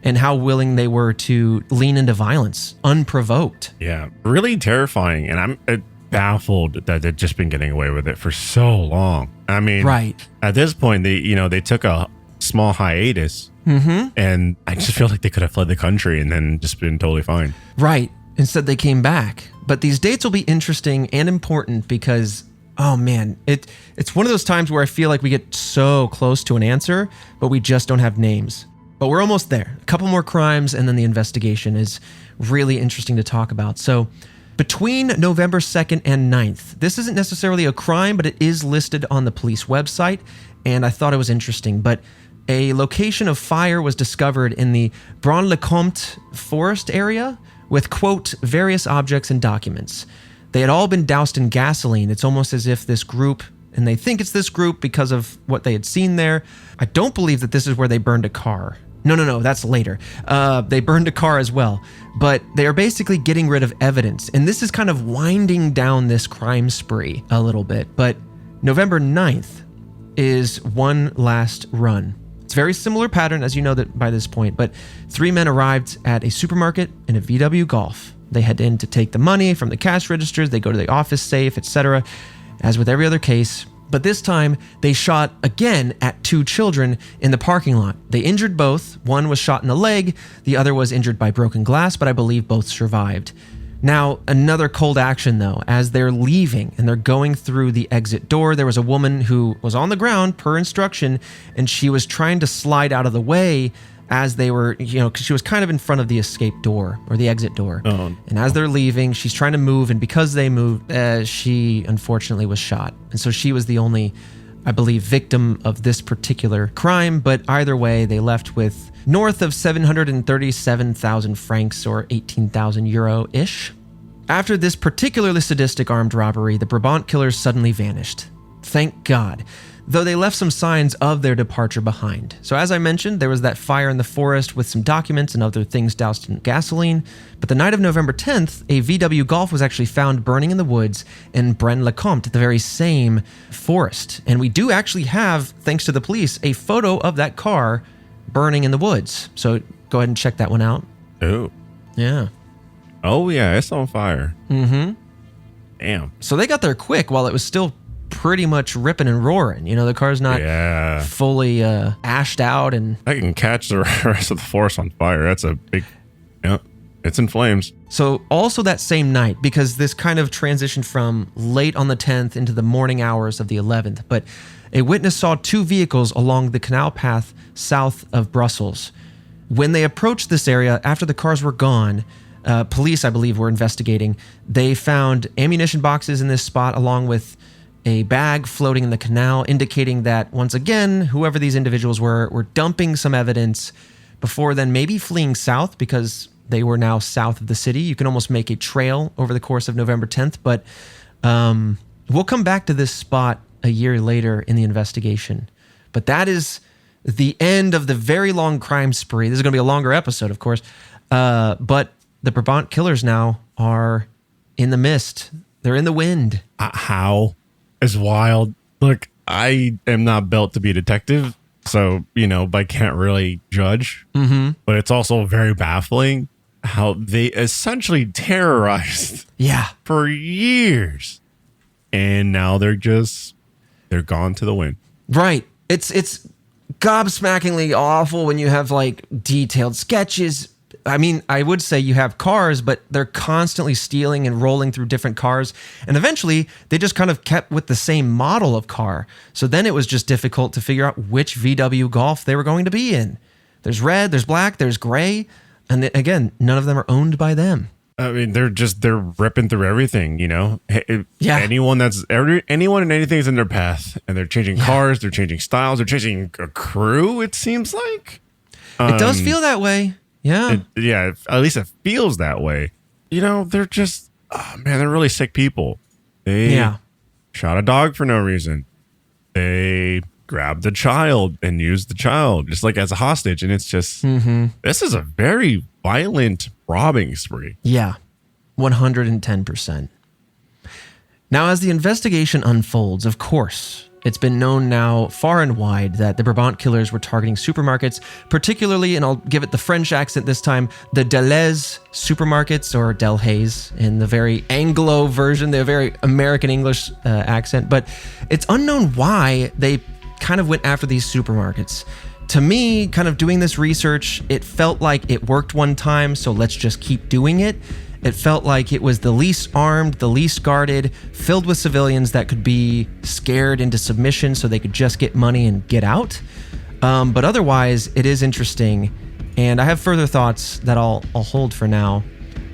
and how willing they were to lean into violence unprovoked. Yeah, really terrifying. And I'm baffled that they've just been getting away with it for so long. I mean, Right. at this point, they took a small hiatus, and I just feel like they could have fled the country and then just been totally fine. Right. Instead, they came back. But these dates will be interesting and important because, oh man, it's one of those times where I feel like we get so close to an answer, but we just don't have names. But we're almost there. A couple more crimes, and then the investigation is really interesting to talk about. So between November 2nd and 9th, this isn't necessarily a crime, but it is listed on the police website, and I thought it was interesting. But a location of fire was discovered in the Braun-le-Comte forest area with, quote, various objects and documents. They had all been doused in gasoline. It's almost as if this group, and they think it's this group because of what they had seen there. I don't believe that this is where they burned a car. No, that's later. They burned a car as well. But they are basically getting rid of evidence. And this is kind of winding down this crime spree a little bit. But November 9th is one last run. It's a very similar pattern, as you know that by this point. But 3 men arrived at a supermarket in a VW Golf. They head in to take the money from the cash registers. They go to the office safe, etc. As with every other case. But this time, they shot again at 2 children in the parking lot. They injured both. One was shot in the leg. The other was injured by broken glass, but I believe both survived. Now, another cold action, though. As they're leaving and they're going through the exit door, there was a woman who was on the ground, per instruction, and she was trying to slide out of the way as they were, because she was kind of in front of the escape door or the exit door. Oh. And as they're leaving, she's trying to move, and because they moved, she unfortunately was shot. And so she was the only, I believe, victim of this particular crime. But either way, they left with north of 737,000 francs or 18,000 euro-ish. After this particularly sadistic armed robbery, the Brabant Killers suddenly vanished. Thank God. Though they left some signs of their departure behind. So as I mentioned, there was that fire in the forest with some documents and other things doused in gasoline. But the night of November 10th, a VW Golf was actually found burning in the woods in Braine-le-Comte, the very same forest. And we do actually have, thanks to the police, a photo of that car burning in the woods. So go ahead and check that one out. Oh. Yeah. Oh, yeah, it's on fire. Mm-hmm. Damn. So they got there quick while it was still pretty much ripping and roaring. The car's not fully ashed out. And I can catch the rest of the forest on fire. That's a big, it's in flames. So also that same night, because this kind of transitioned from late on the 10th into the morning hours of the 11th, but a witness saw 2 vehicles along the canal path south of Brussels. When they approached this area, after the cars were gone, police, I believe, were investigating. They found ammunition boxes in this spot along with a bag floating in the canal, indicating that, once again, whoever these individuals were dumping some evidence before then maybe fleeing south because they were now south of the city. You can almost make a trail over the course of November 10th, but we'll come back to this spot a year later in the investigation. But that is the end of the very long crime spree. This is going to be a longer episode, of course, but the Brabant Killers now are in the mist. They're in the wind. How? Is wild. Look, I am not built to be a detective, so, I can't really judge. Mm-hmm. But it's also very baffling how they essentially terrorized for years. And now they're gone to the wind. Right. It's gobsmackingly awful when you have detailed sketches. I mean, I would say you have cars, but they're constantly stealing and rolling through different cars. And eventually, they just kind of kept with the same model of car. So then it was just difficult to figure out which VW Golf they were going to be in. There's red, there's black, there's gray. And again, none of them are owned by them. I mean, they're ripping through everything, Anyone and anything is in their path. And they're changing cars, they're changing styles, they're changing a crew, it seems like. It does feel that way. Yeah. At least it feels that way. They're just, they're really sick people. They shot a dog for no reason. They grabbed a child and used the child just as a hostage. And it's just, This is a very violent robbing spree. Yeah, 110%. Now, as the investigation unfolds, of course, It's been known now far and wide that the Brabant Killers were targeting supermarkets, particularly, and I'll give it the French accent this time, the Delhaize supermarkets, or Delhaize in the very Anglo version, the very American English accent. But it's unknown why they kind of went after these supermarkets. To me, kind of doing this research, it felt like it worked one time, so let's just keep doing it. It felt like it was the least armed, the least guarded, filled with civilians that could be scared into submission so they could just get money and get out. But otherwise, it is interesting. And I have further thoughts that I'll hold for now.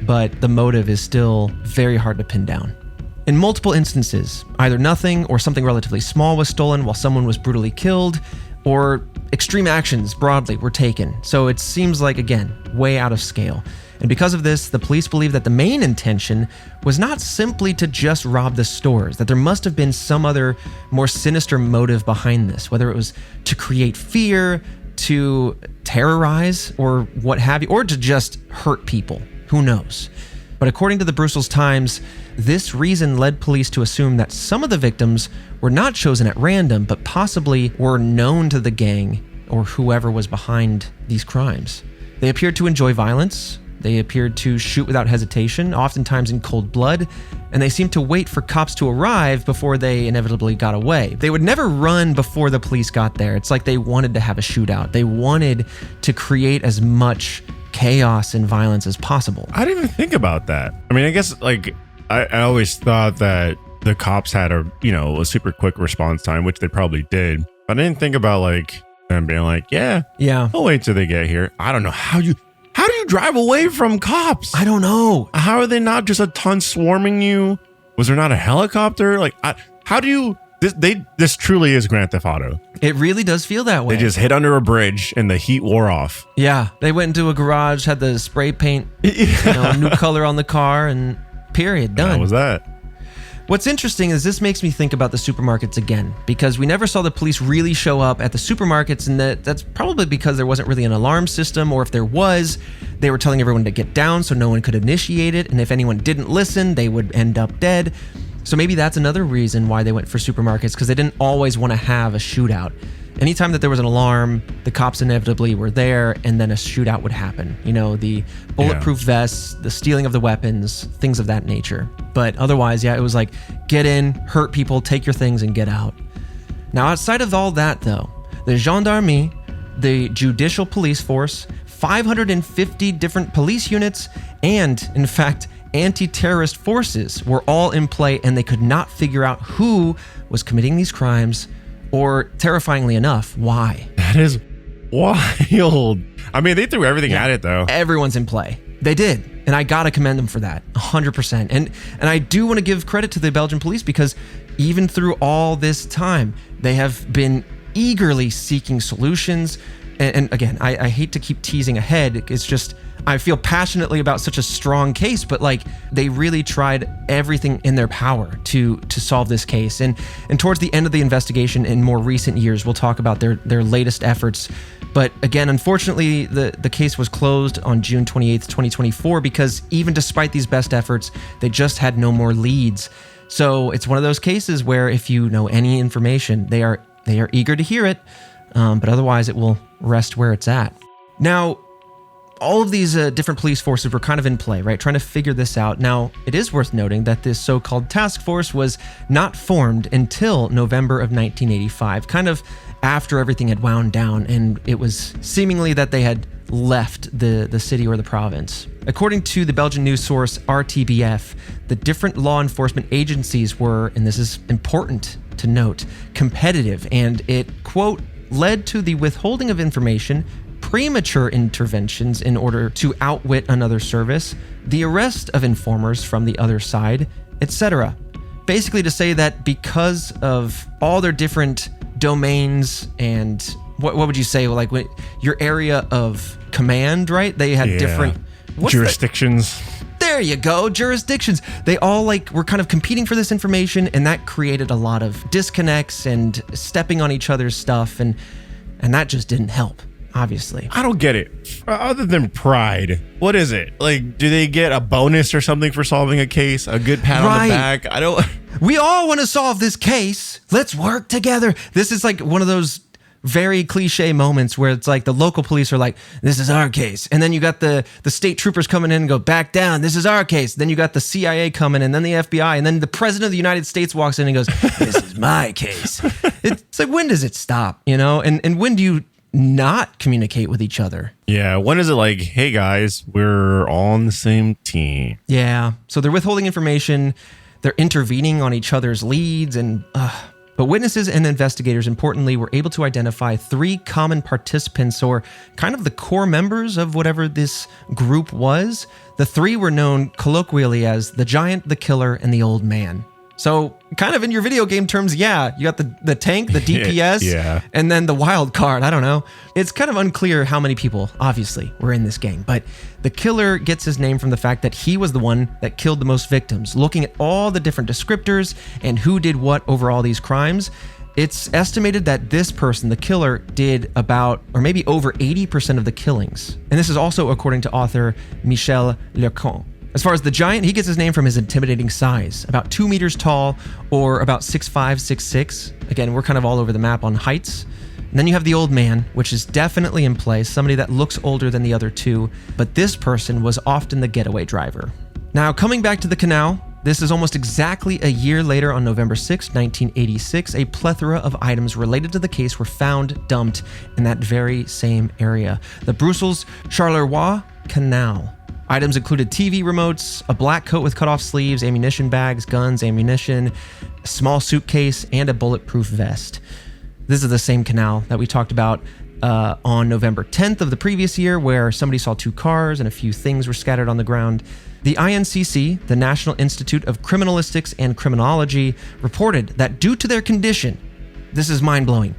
But the motive is still very hard to pin down. In multiple instances, either nothing or something relatively small was stolen while someone was brutally killed, or extreme actions broadly were taken. So it seems like, again, way out of scale. And because of this, the police believe that the main intention was not simply to just rob the stores, that there must have been some other more sinister motive behind this, whether it was to create fear, to terrorize, or what have you, or to just hurt people. Who knows? But according to the Brussels Times, this reason led police to assume that some of the victims were not chosen at random, but possibly were known to the gang or whoever was behind these crimes. They appeared to enjoy violence. They appeared to shoot without hesitation, oftentimes in cold blood, and they seemed to wait for cops to arrive before they inevitably got away. They would never run before the police got there. It's like they wanted to have a shootout. They wanted to create as much chaos and violence as possible. I didn't even think about that. I mean, I guess like I always thought that the cops had a super quick response time, which they probably did. But I didn't think about like them being like, yeah, I'll wait till they get here. I don't know how do you drive away from cops? I don't know. How are they not just a ton swarming you? Was there not a helicopter? Like, how do you? This truly is Grand Theft Auto. It really does feel that way. They just hit under a bridge and the heat wore off. Yeah, they went into a garage, had the spray paint, new color on the car, and period, done. That was that. What's interesting is this makes me think about the supermarkets again, because we never saw the police really show up at the supermarkets, and that's probably because there wasn't really an alarm system, or if there was, they were telling everyone to get down so no one could initiate it, and if anyone didn't listen, they would end up dead. So maybe that's another reason why they went for supermarkets, because they didn't always want to have a shootout. Anytime that there was an alarm, the cops inevitably were there, and then a shootout would happen. The bulletproof vests, the stealing of the weapons, things of that nature. But otherwise, it was like, get in, hurt people, take your things, and get out. Now, outside of all that, though, the gendarmerie, the judicial police force, 550 different police units, and, in fact, anti-terrorist forces were all in play, and they could not figure out who was committing these crimes, or, terrifyingly enough, why. That is wild. I mean, they threw everything at it, though. Everyone's in play. They did. And I gotta commend them for that, 100%. And I do want to give credit to the Belgian police, because even through all this time, they have been eagerly seeking solutions. And again, I hate to keep teasing ahead. It's just, I feel passionately about such a strong case, but like they really tried everything in their power to solve this case. And towards the end of the investigation in more recent years, we'll talk about their latest efforts. But again, unfortunately, the case was closed on June 28th, 2024, because even despite these best efforts, they just had no more leads. So it's one of those cases where if you know any information, they are eager to hear it, but otherwise it will rest where it's at. Now, all of these different police forces were kind of in play, right? Trying to figure this out. Now, it is worth noting that this so-called task force was not formed until November of 1985, kind of after everything had wound down, and it was seemingly that they had left the city or the province. According to the Belgian news source RTBF, the different law enforcement agencies were, and this is important to note, competitive, and it, quote, led to the withholding of information, premature interventions in order to outwit another service, the arrest of informers from the other side, etc. Basically to say that because of all their different domains and what would you say, like your area of command, right? They had different jurisdictions. There you go, jurisdictions. They all were kind of competing for this information, and that created a lot of disconnects and stepping on each other's stuff, and that just didn't help. obviously. I don't get it. Other than pride, what is it? Like, do they get a bonus or something for solving a case? A good pat on the back? I don't. We all want to solve this case. Let's work together. This is like one of those very cliche moments where it's like the local police are like, this is our case. And then you got the state troopers coming in and go, back down. This is our case. Then you got the CIA coming in, then the FBI. And then the president of the United States walks in and goes, this is my case. It's like, when does it stop? And when do you not communicate with each other? Yeah. When is it like, hey guys, we're all on the same team? Yeah. So they're withholding information. They're intervening on each other's leads. But witnesses and investigators, importantly, were able to identify 3 common participants, or kind of the core members of whatever this group was. The 3 were known colloquially as the Giant, the Killer, and the Old Man. So kind of in your video game terms, yeah, you got the tank, the DPS, yeah, and then the wild card. I don't know. It's kind of unclear how many people, obviously, were in this game. But the Killer gets his name from the fact that he was the one that killed the most victims. Looking at all the different descriptors and who did what over all these crimes, it's estimated that this person, the Killer, did about, or maybe over 80% of the killings. And this is also according to author Michel Lecon. As far as the Giant, he gets his name from his intimidating size, about 2 meters tall or about 6'5", 6'6". Again, we're kind of all over the map on heights. And then you have the Old Man, which is definitely in place, somebody that looks older than the other 2, but this person was often the getaway driver. Now, coming back to the canal, this is almost exactly a year later on November 6, 1986, a plethora of items related to the case were found dumped in that very same area, the Brussels-Charleroi Canal. Items included TV remotes, a black coat with cut-off sleeves, ammunition bags, guns, ammunition, a small suitcase, and a bulletproof vest. This is the same canal that we talked about on November 10th of the previous year, where somebody saw 2 cars and a few things were scattered on the ground. The INCC, the National Institute of Criminalistics and Criminology, reported that due to their condition, this is mind-blowing,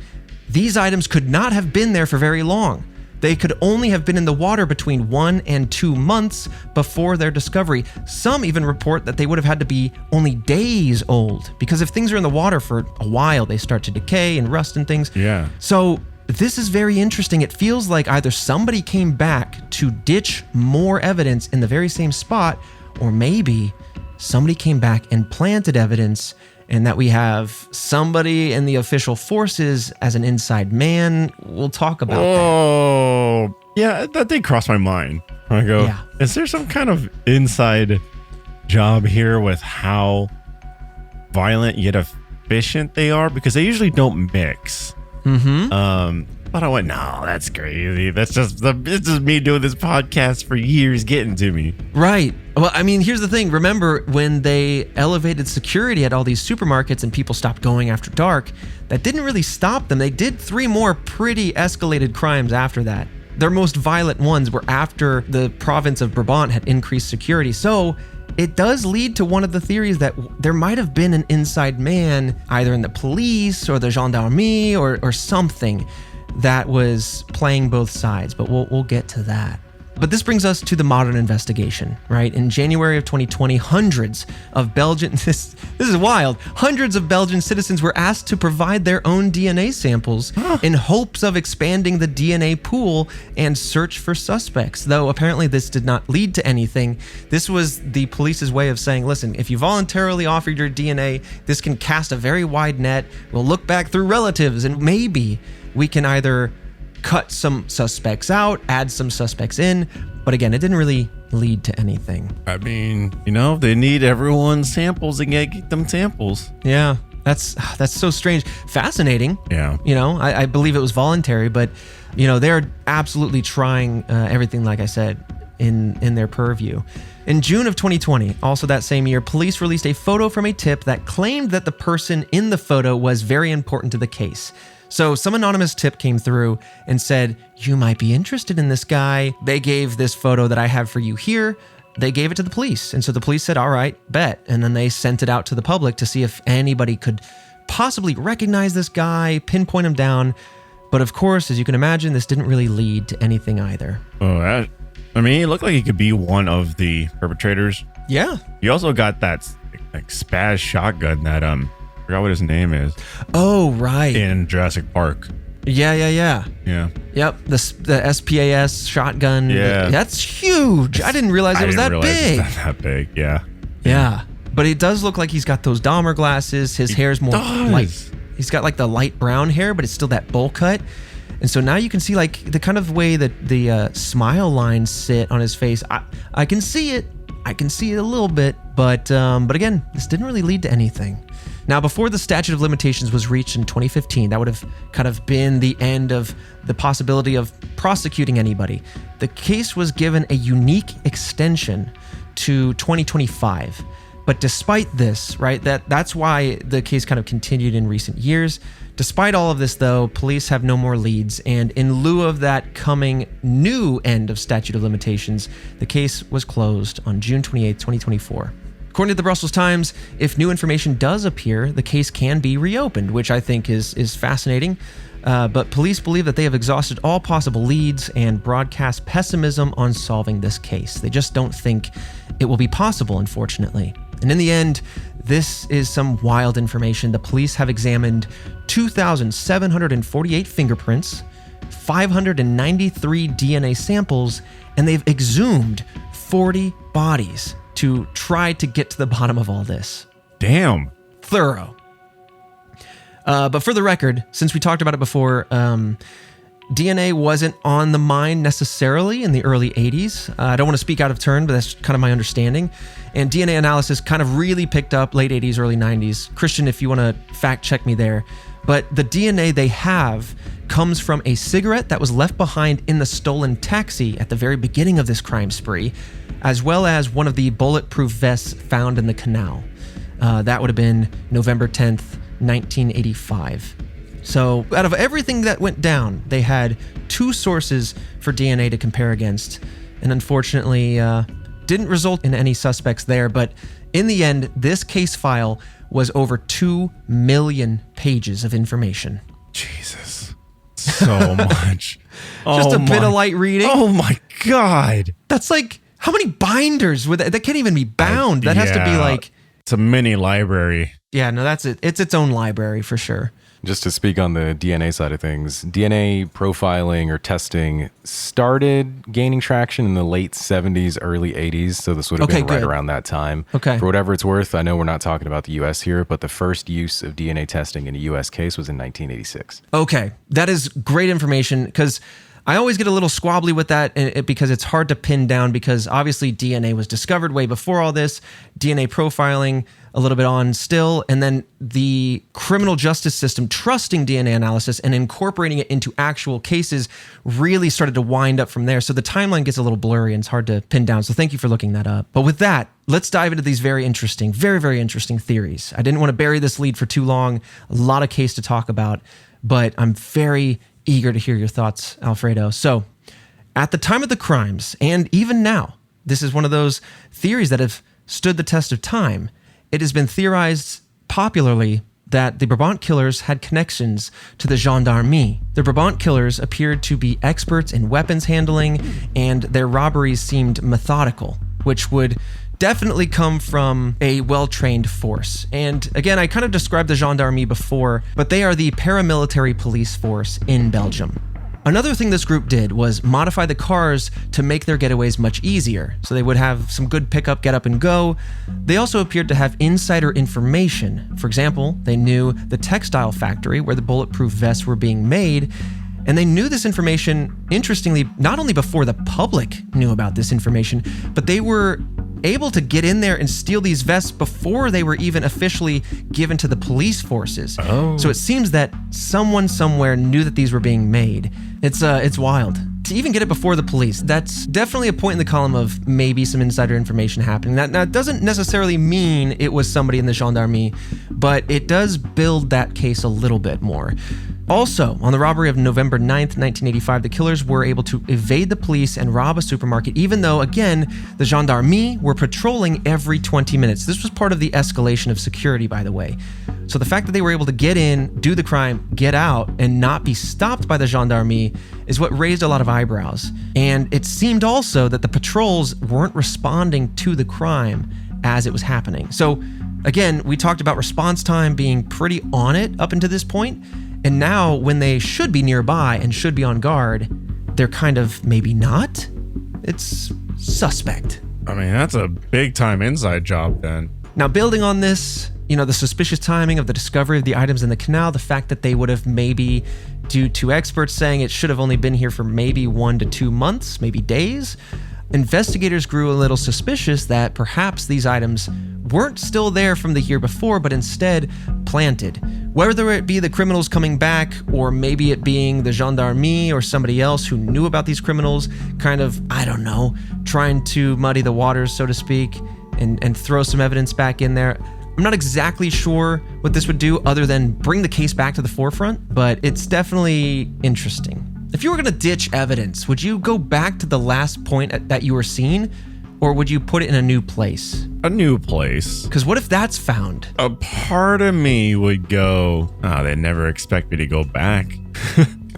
these items could not have been there for very long. They could only have been in the water between 1 and 2 months before their discovery. Some even report that they would have had to be only days old, because if things are in the water for a while, they start to decay and rust and things. Yeah. So this is very interesting. It feels like either somebody came back to ditch more evidence in the very same spot, or maybe somebody came back and planted evidence, and that we have somebody in the official forces as an inside man. We'll talk about that. Oh, yeah, that did cross my mind. I go, yeah. Is there some kind of inside job here with how violent yet efficient they are? Because they usually don't mix. But I went, no, that's crazy. It's just me doing this podcast for years getting to me. Right. Well, I mean, here's the thing. Remember when they elevated security at all these supermarkets and people stopped going after dark? That didn't really stop them. They did 3 more pretty escalated crimes after that. Their most violent ones were after the province of Brabant had increased security. So it does lead to one of the theories that there might have been an inside man, either in the police or the gendarmerie or something, that was playing both sides, but we'll get to that. But this brings us to the modern investigation, right? In January of 2020, hundreds of Belgian, this is wild, hundreds of Belgian citizens were asked to provide their own DNA samples in hopes of expanding the DNA pool and search for suspects. Though apparently this did not lead to anything. This was the police's way of saying, listen, if you voluntarily offered your DNA, this can cast a very wide net. We'll look back through relatives and maybe we can either cut some suspects out, add some suspects in, but again, it didn't really lead to anything. I mean, they need everyone's samples and get them samples. Yeah, that's so strange. Fascinating. Yeah. I believe it was voluntary, but they're absolutely trying everything, like I said, in their purview. In June of 2020, also that same year, police released a photo from a tip that claimed that the person in the photo was very important to the case. So some anonymous tip came through and said, you might be interested in this guy. They gave this photo that I have for you here. They gave it to the police. And so the police said, all right, bet. And then they sent it out to the public to see if anybody could possibly recognize this guy, pinpoint him down. But of course, as you can imagine, this didn't really lead to anything either. Oh, it looked like he could be one of the perpetrators. Yeah. You also got that spaz shotgun that, I forgot what his name is. Oh, right. In Jurassic Park. Yeah. Yeah. Yep, the SPAS shotgun. Yeah. That's huge. I didn't realize it was that big. It's not that big. Yeah. Yeah, but it does look like he's got those Dahmer glasses. His hair's more light. He's got like the light brown hair, but it's still that bowl cut. And so now you can see like the kind of way that the smile lines sit on his face. I can see it. I can see it a little bit, but again, this didn't really lead to anything. Now, before the statute of limitations was reached in 2015, that would have kind of been the end of the possibility of prosecuting anybody. The case was given a unique extension to 2025. But despite this, right, that's why the case kind of continued in recent years. Despite all of this, though, police have no more leads, and in lieu of that coming new end of statute of limitations, the case was closed on June 28, 2024. According to the Brussels Times, if new information does appear, the case can be reopened, which I think is fascinating. But police believe that they have exhausted all possible leads and broadcast pessimism on solving this case. They just don't think it will be possible, unfortunately. And in the end, this is some wild information. The police have examined 2,748 fingerprints, 593 DNA samples, and they've exhumed 40 bodies to try to get to the bottom of all this. Damn. Thorough. But for the record, since we talked about it before, DNA wasn't on the mind necessarily in the early 80s. I don't want to speak out of turn, but that's kind of my understanding. And DNA analysis kind of really picked up late 80s, early 90s. Christian, if you want to fact check me there. But the DNA they have comes from a cigarette that was left behind in the stolen taxi at the very beginning of this crime spree, as well as one of the bulletproof vests found in the canal. That would have been November 10th, 1985. So out of everything that went down, they had two sources for DNA to compare against, and unfortunately didn't result in any suspects there. But in the end, this case file was over 2 million pages of information. Jesus. So much. Just a bit of light reading. Oh my God. That's like, how many binders would that can't even be bound. That has to be like... It's a mini library. Yeah, no, that's it. It's its own library for sure. Just to speak on the DNA side of things, DNA profiling or testing started gaining traction in the late 70s, early 80s. So this would have been right around that time. Okay. For whatever it's worth, I know we're not talking about the U.S. here, but the first use of DNA testing in a U.S. case was in 1986. Okay. That is great information because I always get a little squabbly with that because it's hard to pin down because obviously DNA was discovered way before all this, DNA profiling a little bit on still, and then the criminal justice system trusting DNA analysis and incorporating it into actual cases really started to wind up from there. So the timeline gets a little blurry and it's hard to pin down. So thank you for looking that up. But with that, let's dive into these very interesting, very, very interesting theories. I didn't want to bury this lead for too long. A lot of case to talk about, but I'm very eager to hear your thoughts, Alfredo. So at the time of the crimes, and even now, this is one of those theories that have stood the test of time. It has been theorized popularly that the Brabant Killers had connections to the gendarmerie. The Brabant Killers appeared to be experts in weapons handling, and their robberies seemed methodical, which would definitely come from a well-trained force. And again, I kind of described the gendarmerie before, but they are the paramilitary police force in Belgium. Another thing this group did was modify the cars to make their getaways much easier, so they would have some good pickup, get up and go. They also appeared to have insider information. For example, they knew the textile factory where the bulletproof vests were being made, and they knew this information, interestingly, not only before the public knew about this information, but they were able to get in there and steal these vests before they were even officially given to the police forces. Oh. So it seems that someone somewhere knew that these were being made. It's wild. To even get it before the police, that's definitely a point in the column of maybe some insider information happening. That doesn't necessarily mean it was somebody in the gendarmerie, but it does build that case a little bit more. Also, on the robbery of November 9th, 1985, the killers were able to evade the police and rob a supermarket, even though, again, the gendarmerie were patrolling every 20 minutes. This was part of the escalation of security, by the way. So the fact that they were able to get in, do the crime, get out, and not be stopped by the gendarmerie is what raised a lot of eyebrows. And it seemed also that the patrols weren't responding to the crime as it was happening. So again, we talked about response time being pretty on it up until this point. And now when they should be nearby and should be on guard, they're kind of maybe not. It's suspect. I mean, that's a big time inside job then. Now, building on this, the suspicious timing of the discovery of the items in the canal, the fact that they would have maybe, due to experts saying it should have only been here for maybe 1 to 2 months, maybe days, investigators grew a little suspicious that perhaps these items weren't still there from the year before, but instead planted. Whether it be the criminals coming back, or maybe it being the gendarmerie or somebody else who knew about these criminals, kind of, I don't know, trying to muddy the waters, so to speak, and throw some evidence back in there. I'm not exactly sure what this would do other than bring the case back to the forefront, but it's definitely interesting. If you were going to ditch evidence, would you go back to the last point that you were seen, or would you put it in a new place? A new place. Because what if that's found? A part of me would go, they never expect me to go back.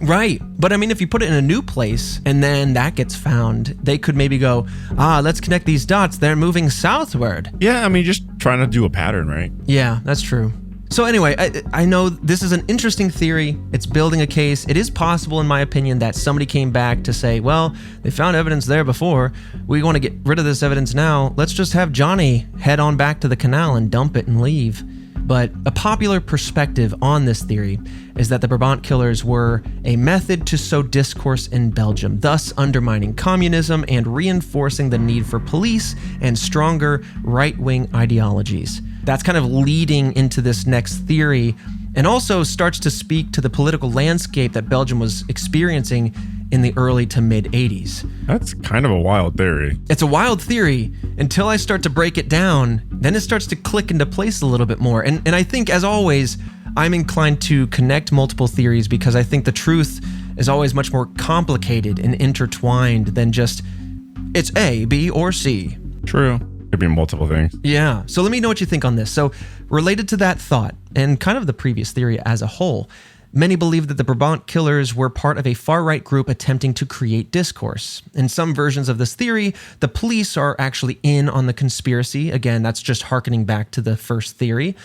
Right. But I mean, if you put it in a new place and then that gets found, they could maybe go, let's connect these dots. They're moving southward. Yeah, I mean, just trying to do a pattern, right? Yeah, that's true. So anyway, I know this is an interesting theory. It's building a case. It is possible, in my opinion, that somebody came back to say, well, they found evidence there before. We want to get rid of this evidence now. Let's just have Johnny head on back to the canal and dump it and leave. But a popular perspective on this theory is that the Brabant Killers were a method to sow discourse in Belgium, thus undermining communism and reinforcing the need for police and stronger right-wing ideologies. That's kind of leading into this next theory, and also starts to speak to the political landscape that Belgium was experiencing in the early to mid 80s. That's kind of a wild theory. It's a wild theory until I start to break it down. Then it starts to click into place a little bit more. And I think, as always, I'm inclined to connect multiple theories because I think the truth is always much more complicated and intertwined than just it's A, B, or C. True. Could be multiple things. Yeah. So let me know what you think on this. So related to that thought and kind of the previous theory as a whole, many believe that the Brabant Killers were part of a far-right group attempting to create discourse. In some versions of this theory, the police are actually in on the conspiracy. Again, that's just hearkening back to the first theory.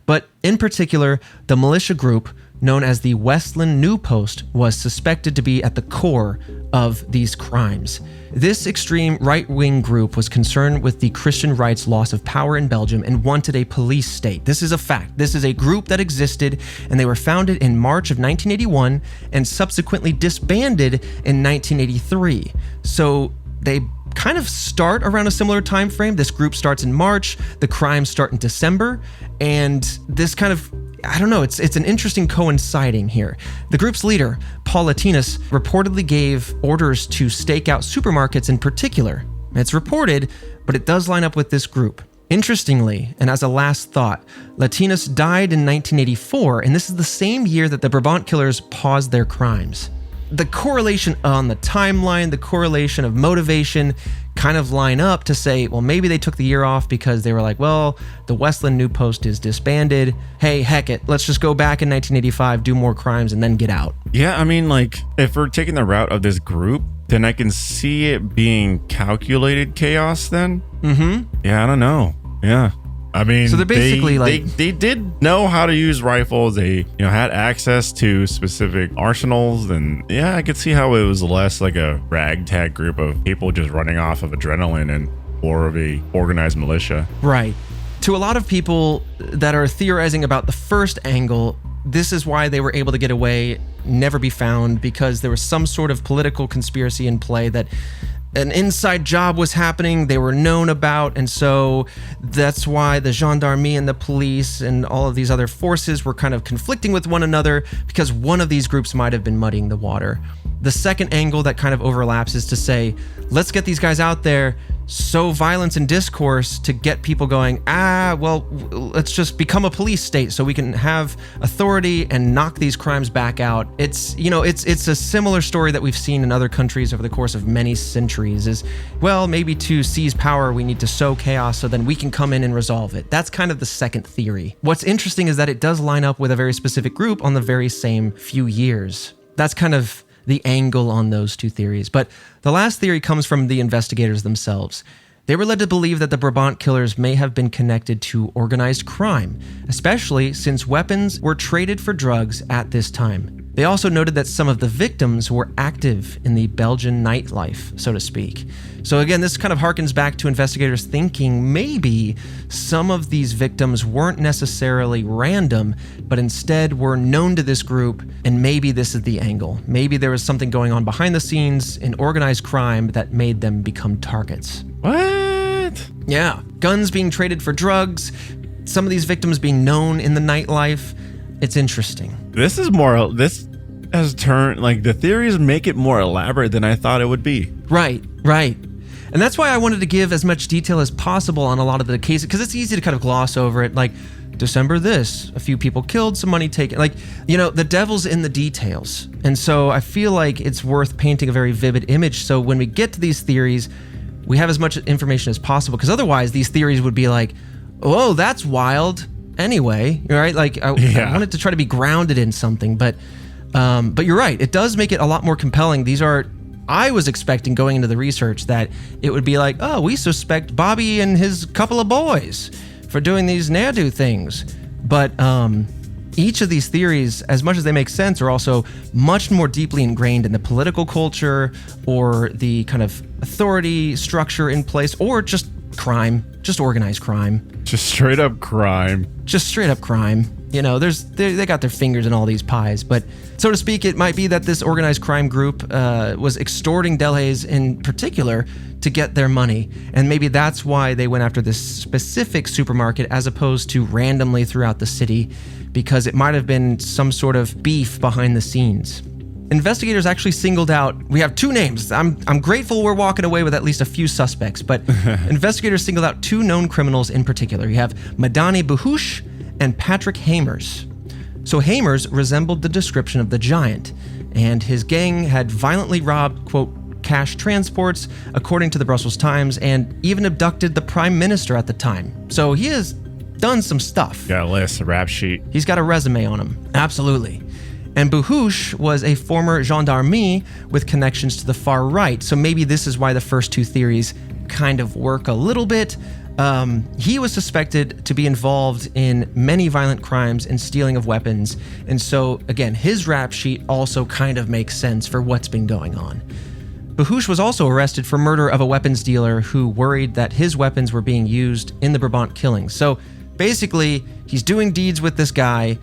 But in particular, the militia group known as the Westland New Post was suspected to be at the core of these crimes. This extreme right-wing group was concerned with the Christian right's loss of power in Belgium and wanted a police state. This is a fact. This is a group that existed, and they were founded in March of 1981 and subsequently disbanded in 1983. So they kind of start around a similar time frame. This group starts in March, the crimes start in December, and this kind of, I don't know, it's an interesting coinciding here. The group's leader, Paul Latinus, reportedly gave orders to stake out supermarkets in particular. It's reported, but it does line up with this group. Interestingly, and as a last thought, Latinus died in 1984, and this is the same year that the Brabant Killers paused their crimes. The correlation on the timeline, the correlation of motivation kind of line up to say, well, maybe they took the year off because they were like, well, the Westland New Post is disbanded. Hey, heck it, let's just go back in 1985, do more crimes, and then get out. Yeah, I mean, like, if we're taking the route of this group, then I can see it being calculated chaos then. Mm-hmm. Yeah, I don't know. Yeah. I mean, so they're basically they did know how to use rifles. They, had access to specific arsenals, and yeah, I could see how it was less like a ragtag group of people just running off of adrenaline and more of a organized militia. Right. To a lot of people that are theorizing about the first angle, this is why they were able to get away, never be found, because there was some sort of political conspiracy in play that an inside job was happening, they were known about, and so that's why the gendarmerie and the police and all of these other forces were kind of conflicting with one another because one of these groups might have been muddying the water. The second angle that kind of overlaps is to say, let's get these guys out there, sow violence and discourse to get people going, well, let's just become a police state so we can have authority and knock these crimes back out. It's a similar story that we've seen in other countries over the course of many centuries is, well, maybe to seize power, we need to sow chaos so then we can come in and resolve it. That's kind of the second theory. What's interesting is that it does line up with a very specific group on the very same few years. That's kind of the angle on those two theories. But the last theory comes from the investigators themselves. They were led to believe that the Brabant Killers may have been connected to organized crime, especially since weapons were traded for drugs at this time. They also noted that some of the victims were active in the Belgian nightlife, so to speak. So again, this kind of harkens back to investigators thinking maybe some of these victims weren't necessarily random, but instead were known to this group, and maybe this is the angle. Maybe there was something going on behind the scenes in organized crime that made them become targets. What? Yeah, guns being traded for drugs, some of these victims being known in the nightlife. It's interesting. This has turned, like, the theories make it more elaborate than I thought it would be. Right. And that's why I wanted to give as much detail as possible on a lot of the cases, because it's easy to kind of gloss over it. Like, December this, a few people killed, some money taken. Like, the devil's in the details. And so I feel like it's worth painting a very vivid image. So when we get to these theories, we have as much information as possible, because otherwise these theories would be like, oh, that's wild. Anyway, right? Like, I wanted to try to be grounded in something, but you're right. It does make it a lot more compelling. I was expecting going into the research that it would be like, oh, we suspect Bobby and his couple of boys for doing these ne'er-do things. But each of these theories, as much as they make sense, are also much more deeply ingrained in the political culture or the kind of authority structure in place, or just crime, just organized crime. Just straight up crime. They got their fingers in all these pies, but so to speak, it might be that this organized crime group was extorting Delhaize in particular to get their money, and maybe that's why they went after this specific supermarket as opposed to randomly throughout the city, because it might have been some sort of beef behind the scenes. Investigators actually singled out, we have two names. I'm grateful we're walking away with at least a few suspects, but investigators singled out two known criminals in particular. You have Madani Buhush and Patrick Hamers. So Hamers resembled the description of the giant, and his gang had violently robbed, quote, cash transports, according to the Brussels Times, and even abducted the prime minister at the time. So he has done some stuff. Got a list, a rap sheet. He's got a resume on him. Absolutely. And Buhush was a former gendarme with connections to the far right. So maybe this is why the first two theories kind of work a little bit. He was suspected to be involved in many violent crimes and stealing of weapons. And so, again, his rap sheet also kind of makes sense for what's been going on. Buhush was also arrested for murder of a weapons dealer who worried that his weapons were being used in the Brabant killings. So basically, he's doing deeds with this guy,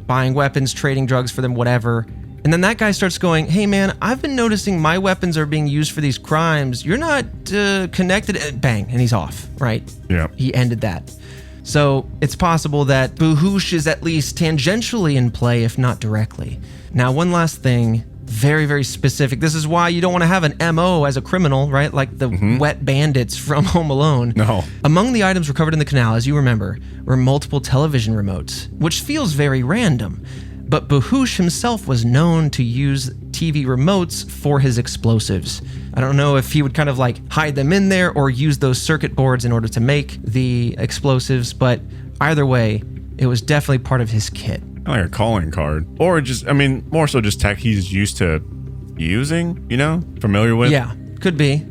buying weapons, trading drugs for them, whatever. And then that guy starts going, hey man, I've been noticing my weapons are being used for these crimes. You're not connected. Bang, and he's off, right? Yeah. He ended that. So it's possible that Buhush is at least tangentially in play, if not directly. Now, one last thing, very, very specific. This is why you don't want to have an MO as a criminal, right? Like the wet bandits from Home Alone. No. Among the items recovered in the canal, as you remember, were multiple television remotes, which feels very random. But Buhush himself was known to use TV remotes for his explosives. I don't know if he would kind of like hide them in there or use those circuit boards in order to make the explosives, but either way, it was definitely part of his kit. Like a calling card. Or just, more so just tech he's used to using, familiar with. Yeah, could be.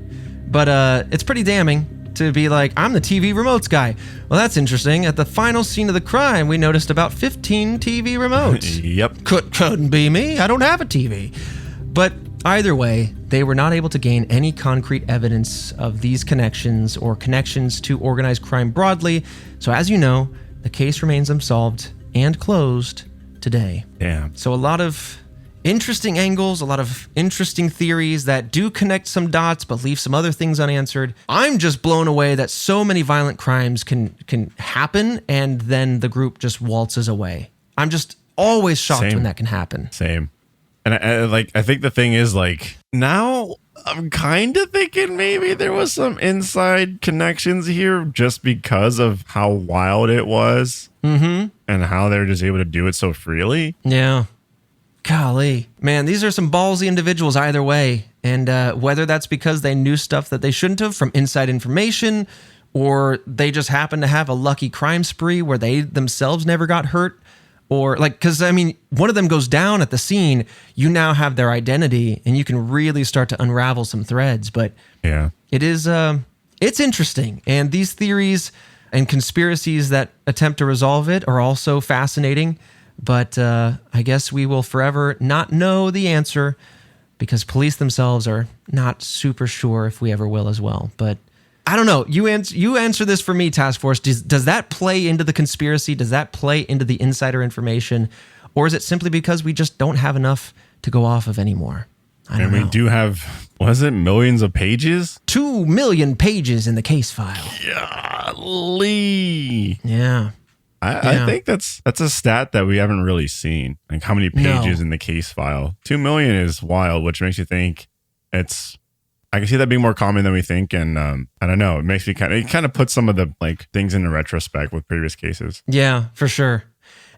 But it's pretty damning to be like, I'm the TV remotes guy. Well, that's interesting. At the final scene of the crime, we noticed about 15 TV remotes. Yep. Couldn't be me. I don't have a TV. But either way, they were not able to gain any concrete evidence of these connections or connections to organized crime broadly. So as you know, the case remains unsolved and closed today. Yeah. So a lot of interesting angles, a lot of interesting theories that do connect some dots but leave some other things unanswered. I'm just blown away that so many violent crimes can happen and then the group just waltzes away. I'm just always shocked when that can happen. Same. And I think the thing is, like, now I'm kind of thinking maybe there was some inside connections here just because of how wild it was and how they're just able to do it so freely. Yeah. Golly, man, these are some ballsy individuals either way. And whether that's because they knew stuff that they shouldn't have from inside information, or they just happen to have a lucky crime spree where they themselves never got hurt, or because one of them goes down at the scene, you now have their identity and you can really start to unravel some threads. But yeah, it is It's interesting. And these theories and conspiracies that attempt to resolve it are also fascinating. But I guess we will forever not know the answer because police themselves are not super sure if we ever will as well. But I don't know. You answer this for me, Task Force. Does that play into the conspiracy? Does that play into the insider information? Or is it simply because we just don't have enough to go off of anymore? I don't know. We do have, was it millions of pages? 2 million pages in the case file. Golly. Yeah. I think that's a stat that we haven't really seen. Like how many pages in the case file. 2 million is wild, which makes you think I can see that being more common than we think. And I don't know. It makes me kind of puts some of the like things into retrospect with previous cases. Yeah, for sure.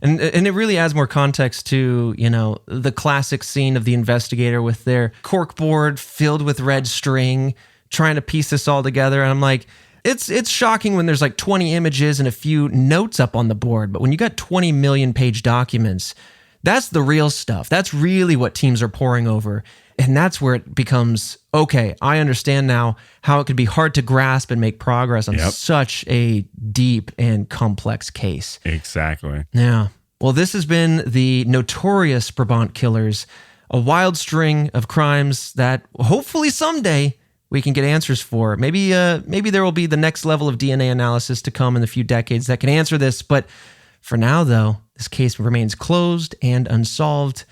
And it really adds more context to, the classic scene of the investigator with their corkboard filled with red string, trying to piece this all together. And I'm like, it's shocking when there's like 20 images and a few notes up on the board. But when you got 20 million page documents, that's the real stuff. That's really what teams are poring over. And that's where it becomes, okay, I understand now how it could be hard to grasp and make progress on such a deep and complex case. Exactly. Yeah. Well, this has been the notorious Brabant Killers, a wild string of crimes that hopefully someday we can get answers for. Maybe there will be the next level of DNA analysis to come in a few decades that can answer this. But for now, though, this case remains closed and unsolved.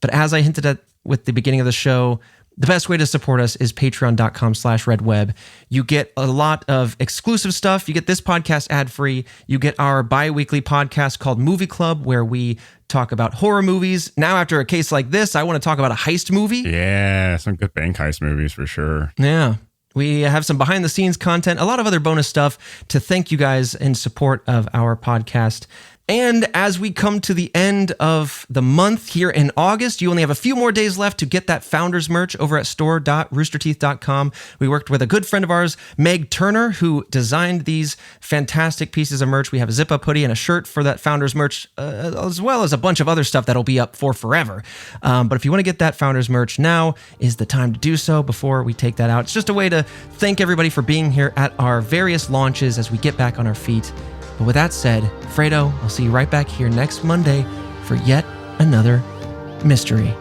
But as I hinted at with the beginning of the show, the best way to support us is patreon.com/redweb. You get a lot of exclusive stuff. You get this podcast ad-free. You get our bi-weekly podcast called Movie Club, where we talk about horror movies. Now, after a case like this, I want to talk about a heist movie. Yeah, some good bank heist movies for sure. Yeah. We have some behind-the-scenes content, a lot of other bonus stuff to thank you guys in support of our podcast. And as we come to the end of the month here in August, you only have a few more days left to get that Founders merch over at store.roosterteeth.com. We worked with a good friend of ours, Meg Turner, who designed these fantastic pieces of merch. We have a zip-up hoodie and a shirt for that Founders merch, as well as a bunch of other stuff that'll be up for forever. But if you want to get that Founders merch, now is the time to do so before we take that out. It's just a way to thank everybody for being here at our various launches as we get back on our feet. But with that said, Fredo, I'll see you right back here next Monday for yet another mystery.